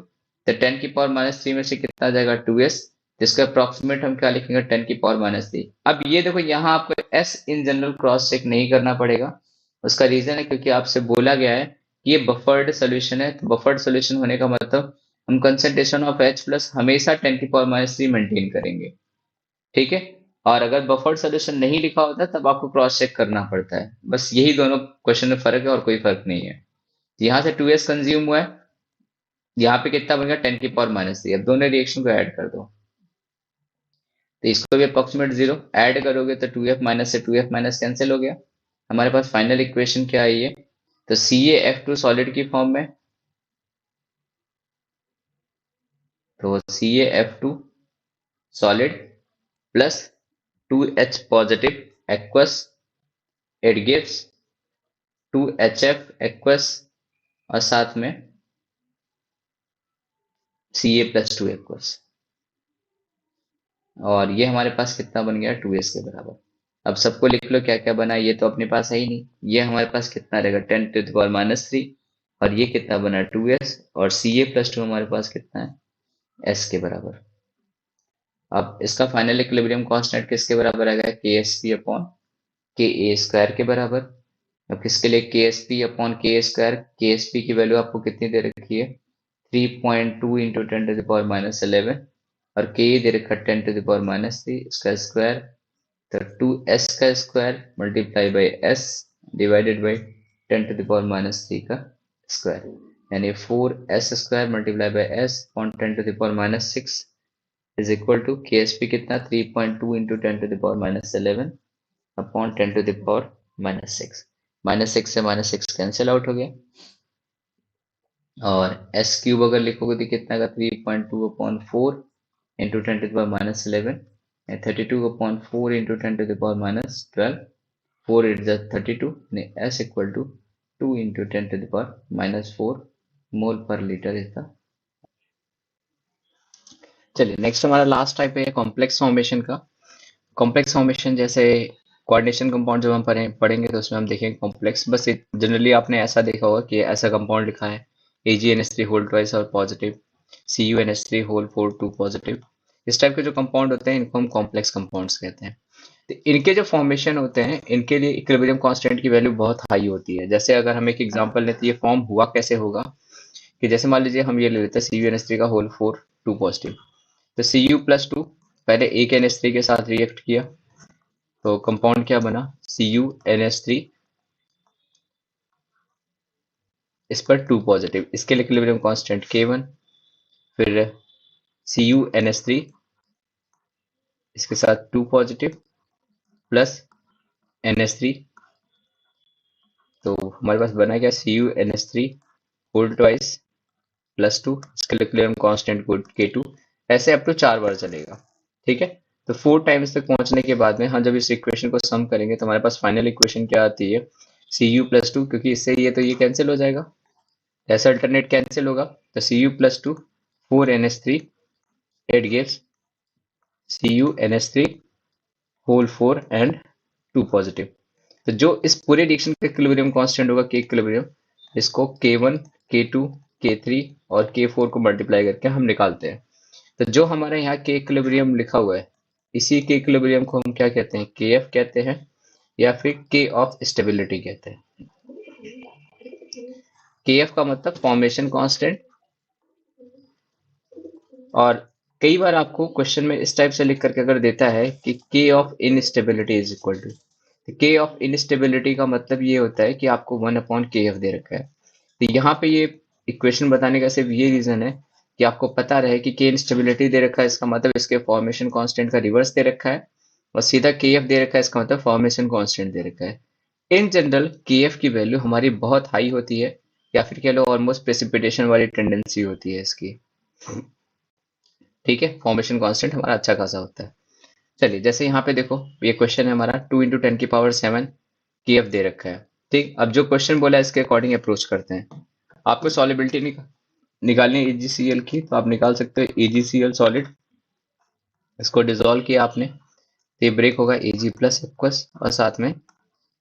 तो 10⁻³ में से कितना आ जाएगा 2s, जिसका अप्रोक्सीमेट हम क्या लिखेंगे 10⁻³। अब ये देखो यहाँ आपको s in general cross check नहीं करना पड़ेगा। उसका रीजन है क्योंकि आपसे बोला गया है कि ये बफर्ड सोल्यूशन है, तो बफर्ड सोल्यूशन होने का मतलब हम कंसेंट्रेशन ऑफ H प्लस हमेशा 10⁻³ मेंटेन करेंगे, ठीक है। और अगर बफर्ड सोल्यूशन नहीं लिखा होता तब आपको क्रॉस चेक करना पड़ता है, बस यही दोनों क्वेश्चन में फर्क है और कोई फर्क नहीं है। यहाँ से 2s कंज्यूम हुआ है, यहाँ पे कितना बन गया 10⁻³ अब दोनों रिएक्शन को ऐड कर दो, तो इसको भी अप्रोक्सीमेट 0 ऐड करोगे तो 2f माइनस से 2f माइनस कैंसिल हो गया। हमारे पास फाइनल इक्वेशन क्या आई है, तो CaF2 सॉलिड की फॉर्म में, तो CaF2 solid plus 2H positive aqueous, it gives 2HF aqueous, और साथ में Ca+2 एक्वस, और ये हमारे पास कितना बन गया 2s के बराबर। अब सबको लिख लो क्या क्या बना, ये तो अपने पास है ही नहीं, ये हमारे पास कितना रहेगा 10⁻³ और ये कितना बना 2s, और Ca+2 हमारे पास कितना है s के बराबर। अब इसका फाइनल इक्विलिब्रियम कांस्टेंट किसके बराबर आएगा KSP/Ka² के बराबर। अब किसके लिए KSP/Ka², KSP की वैल्यू आपको कितनी दे रखी है 3.2 इंटू 10⁻11, और Ka दे रखा 10⁻³ इसका स्क्वायर, तो 2s का square multiply by s divided by 10⁻³ का स्क्वायर, यानी 4s² multiply by s upon 10⁻6 is equal to KSP कितना 3.2 इंटू 10⁻11 अपॉन 10⁻6, -6 से -6 कैंसिल आउट हो गया, और s³ अगर लिखोगे तो कितना का 3.2/4 into 10⁻11, 32/4 into 10⁻12, 4 eight 32, s equal to 2 into 10⁻4 mole पर लीटर इज द। चलिए नेक्स्ट हमारा लास्ट टाइप है कॉम्प्लेक्स फॉर्मेशन का। कॉम्प्लेक्स फॉर्मेशन जैसे कोऑर्डिनेशन कंपाउंड जब हम पढ़ेंगे तो उसमें हम देखेंगे कॉम्प्लेक्स, बस जनरली आपने ऐसा देखा होगा कि ऐसा कंपाउंड लिखा है AgNH3 होल ट्वाइस और पॉजिटिव, CuNH3 होल 4 2 पॉजिटिव। इस टाइप के जो कंपाउंड होते हैं इनको हम कॉम्प्लेक्स कंपाउंड्स कहते हैं। तो इनके जो फॉर्मेशन होते हैं इनके लिए इक्विलिब्रियम कांस्टेंट की वैल्यू बहुत हाई होती है। जैसे अगर हम एक एग्जांपल लेते हैं, ये फॉर्म हुआ कैसे होगा कि जैसे मान लीजिए हम ये ले लेते हैं CuNH3 का होल 4 2 पॉजिटिव, तो Cu+2 पहले एक NH3 के साथ रिएक्ट किया तो कंपाउंड क्या बना CuNH3, इस पर 2 पॉजिटिव, इसके लिए इक्विलिब्रियम कांस्टेंट K1, फिर CuNH3 इसके साथ 2 पॉजिटिव प्लस NH3, तो हमारे पास बना क्या CuNH3 होल ट्वाइस प्लस 2, इसके लिए इक्विलिब्रियम कांस्टेंट K2, ऐसे अप टू 4 बार चलेगा, ठीक है। तो 4 टाइम्स तक पहुंचने के बाद में हम जब इस इक्वेशन को सम करेंगे तो हमारे पास फाइनल इक्वेशन क्या आती है Cu+2, क्योंकि इससे ये तो ये कैंसिल हो जाएगा, ऐसा अल्टरनेट कैंसिल होगा, तो Cu+2 4NH3 it gives CuNH3 whole 4 and 2 positive. तो जो इस पूरे रिएक्शन का इक्विलिब्रियम कांस्टेंट होगा K इक्विलिब्रियम, इसको K1 K2 K3 और K4 को मल्टीप्लाई करके हम निकालते हैं। तो जो हमारे यहाँ K इक्विलिब्रियम लिखा हुआ है इसी K इक्विलिब्रियम को हम क्या कहते हैं KF कहते हैं या फिर K ऑफ स्टेबिलिटी कहते हैं। KF का मतलब फॉर्मेशन कांस्टेंट, और कई बार आपको क्वेश्चन में इस टाइप से लिख करके अगर देता है कि K of instability is equal to, K of instability का मतलब ये होता है कि आपको 1/KF दे रखा है। तो यहाँ पे ये इक्वेशन बताने का सिर्फ ये रीजन है कि आपको पता रहे कि K इंस्टेबिलिटी दे रखा है, इसका मतलब इसके फॉर्मेशन कांस्टेंट का रिवर्स दे रखा है, और सीधा KF दे रखा है इसका मतलब फॉर्मेशन कांस्टेंट दे रखा है। इन जनरल KF की वैल्यू हमारी बहुत हाई होती है, या फिर कह लो ऑलमोस्ट प्रेसिपिटेशन वाली टेंडेंसी होती है इसकी। ठीक है, फॉर्मेशन कांस्टेंट हमारा अच्छा खासा होता है। चलिए, जैसे यहाँ पे देखो, ये क्वेश्चन है हमारा 2 × 10⁻⁷ KF दे रखा है। ठीक, अब जो क्वेश्चन बोला है इसके अकॉर्डिंग अप्रोच करते हैं। आपको सॉलिबिलिटी निकालनी है AgCl की, तो आप निकाल सकते हो AgCl सॉलिड। इसको डिजोल्व किया आपने तो ये ब्रेक होगा Ag प्लस एक्वस और साथ में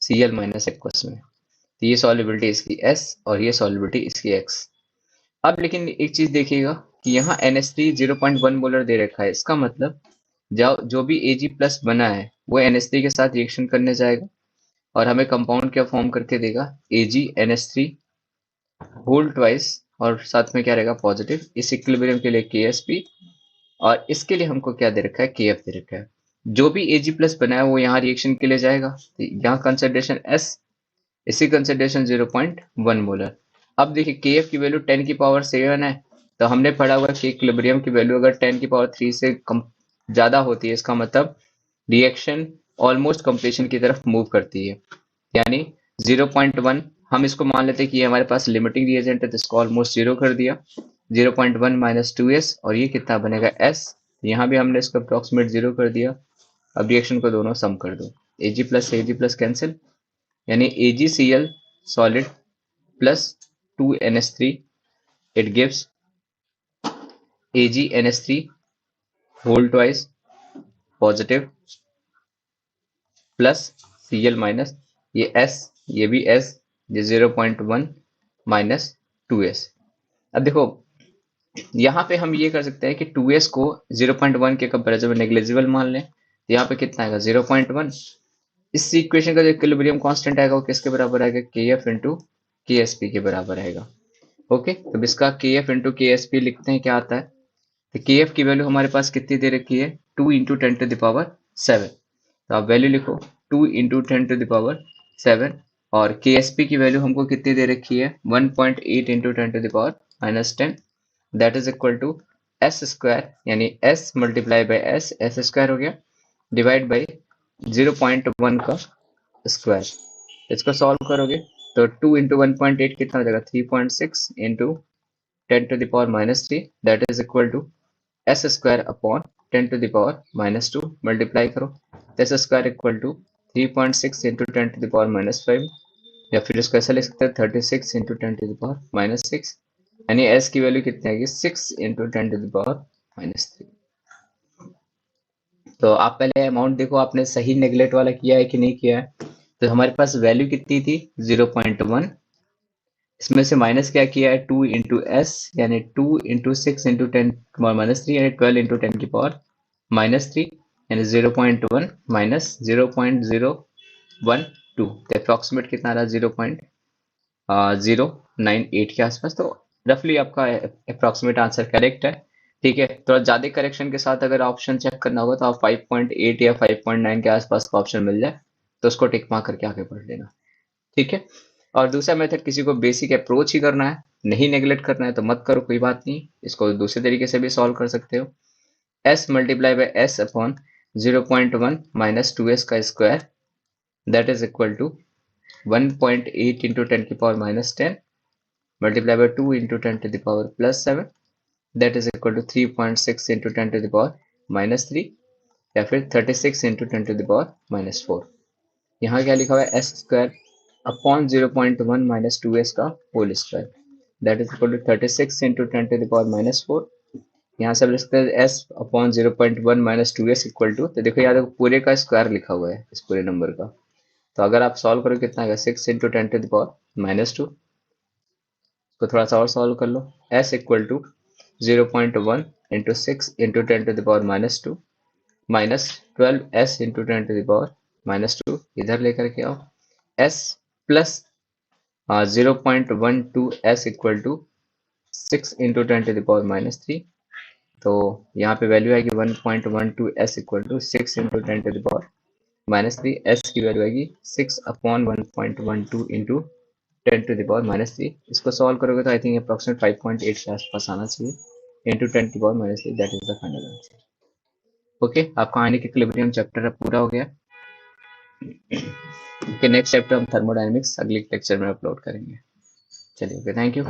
Cl माइनस एक्वस में। तो ये सॉलिबिलिटी इसकी S और ये सॉलिबिलिटी इसकी X। अब लेकिन एक चीज देखिएगा कि यहाँ NH3 0.1 मोलर दे रखा है। इसका मतलब जो भी Ag प्लस बना है वो NH3 के साथ रिएक्शन करने जाएगा और हमें कंपाउंड क्या फॉर्म करके देगा, AgNH3 होल ट्वाइस, और साथ में क्या रहेगा पॉजिटिव। इस इक्विलिब्रियम के लिए KsP, और इसके लिए हमको क्या दे रखा है, KF दे रखा है। जो भी Ag प्लस बना है वो यहाँ रिएक्शन के लिए जाएगा, तो यहाँ कंसंट्रेशन S, इसी कंसंट्रेशन 0.1 मोलर। अब देखिए KF की वैल्यू 10⁻7 है, तो हमने पढ़ा हुआ कि इक्विलिब्रियम की वैल्यू अगर 10⁻3 से कम ज्यादा होती है, इसका मतलब रिएक्शन ऑलमोस्ट कंप्लीशन की तरफ मूव करती है। यानी 0.1 हम इसको मान लेते हैं कि ये हमारे पास लिमिटिंग रिएजेंट है, तो इसको ऑलमोस्ट जीरो कर दिया। 0.1 माइनस 2s, और ये कितना बनेगा s। यहाँ भी हमने इसको अप्रोक्सीमेट जीरो कर दिया। अब रिएक्शन को दोनों सम कर दो, Ag प्लस कैंसिल, यानी AgCl solid plus 2NH3, it gives AgNH3 whole twice positive plus Cl minus ये S, ये भी S, ये 0.1 माइनस 2s। अब देखो यहाँ पे हम ये कर सकते हैं कि 2s को 0.1 के कंपेरिजन में नेग्लिजिबल मान लें, तो यहाँ पे कितना आएगा 0.1। इस इक्वेशन का जो इक्विलिब्रियम कांस्टेंट आएगा वो किसके बराबर आएगा, KF इंटू KSP के बराबर आएगा। ओके, तो इसका KF इंटू KSP लिखते हैं, क्या आता है, तो KF की वैल्यू हमारे पास कितनी दे रखी है, 2 × 10⁻7। तो आप वैल्यू लिखो 2 × 10⁻7, और KSP की वैल्यू हमको कितनी दे रखी है, 1.8 × 10⁻10, that is equal to S square, यानी S multiply by S square हो गया, डिवाइड बाई 0.1 का स्क्वायर। इसको सॉल्व करोगे तो 2 × 1.8 कितना हो जाएगा, 3.6 into 10⁻⁻3, that is equal to S square upon 10⁻⁻2 multiply करो, तो S square equal to 3.6 into 10⁻⁻5, या फिर इसको ऐसा लिख सकते हैं 36 इंटू 10⁻⁻6, यानी S की वैल्यू कितनी आएगी, 6 इंटू 10⁻⁻3। तो आप पहले अमाउंट देखो, आपने सही नेगलेक्ट वाला किया है कि नहीं किया है। तो हमारे पास वैल्यू कितनी थी 0.1, इसमें से माइनस क्या किया है 2 इंटू एस, यानी 2 इंटू 6 इंटू 10⁻⁻3, यानी 12 इंटू 10⁻⁻3, यानी 0.1 माइनस 0.012, तो अप्रॉक्सीमेट कितना आ रहा है 0.098 के आसपास। तो रफली आपका अप्रॉक्सीमेट आंसर करेक्ट है। ठीक है, थोड़ा ज्यादा करेक्शन के साथ अगर ऑप्शन चेक करना होगा तो आप 5.8 या 5.9 के आसपास का ऑप्शन मिल जाए तो उसको टिक मार्क करके आगे बढ़ लेना। ठीक है, और दूसरा मेथड, किसी को बेसिक अप्रोच ही करना है, नहीं नेग्लेक्ट करना है तो मत करो, कोई बात नहीं, इसको दूसरे तरीके से भी सॉल्व कर सकते हो। s multiply by s upon 0.1 minus 2s का square, that is equal to 1.8 into 10⁻⁻10 multiply by 2 into 10⁻+7, that is equal to 3.6 into 10⁻⁻3, या फिर 36 इंटू 10⁻⁻4। यहाँ क्या लिखा हुआ है, S square upon 0.1 minus 2s का whole square, that is equal to 36 into 10⁻⁻4। यहाँ से लिख सकते हैं s अपॉन 0.1 माइनस 2s इक्वल टू, तो देखो यार पूरे का स्क्वायर लिखा हुआ है इस पूरे नंबर का, तो अगर आप सॉल्व करो कितना आएगा 6 इंटू 10⁻⁻2। तो थोड़ा सा और सॉल्व कर लो, s equal to 0.1 into 6 into 10⁻⁻2 minus 12s into 10⁻⁻2, इधर लेकर के आओ, s plus 0.12s equal to 6 into 10⁻⁻3, तो यहाँ पे वैल्यू आएगी 1.12s equal to 6 into 10⁻⁻3, s की वैल्यू आएगी 6 अपॉन 1.12 इंटू 10⁻⁻3। इसको सॉल्व करोगे तो आई थिंक अप्रोक्सीमेट 5.8 के आसपास आना चाहिए into 10⁻⁻3, that is the final answer. Okay, आपका आने के इक्विलिब्रियम चैप्टर अब पूरा हो गया। ओके, नेक्स्ट चैप्टर हम थर्मोडायनेमिक्स अगले लेक्चर में अपलोड करेंगे। चलिए, ओके, थैंक यू।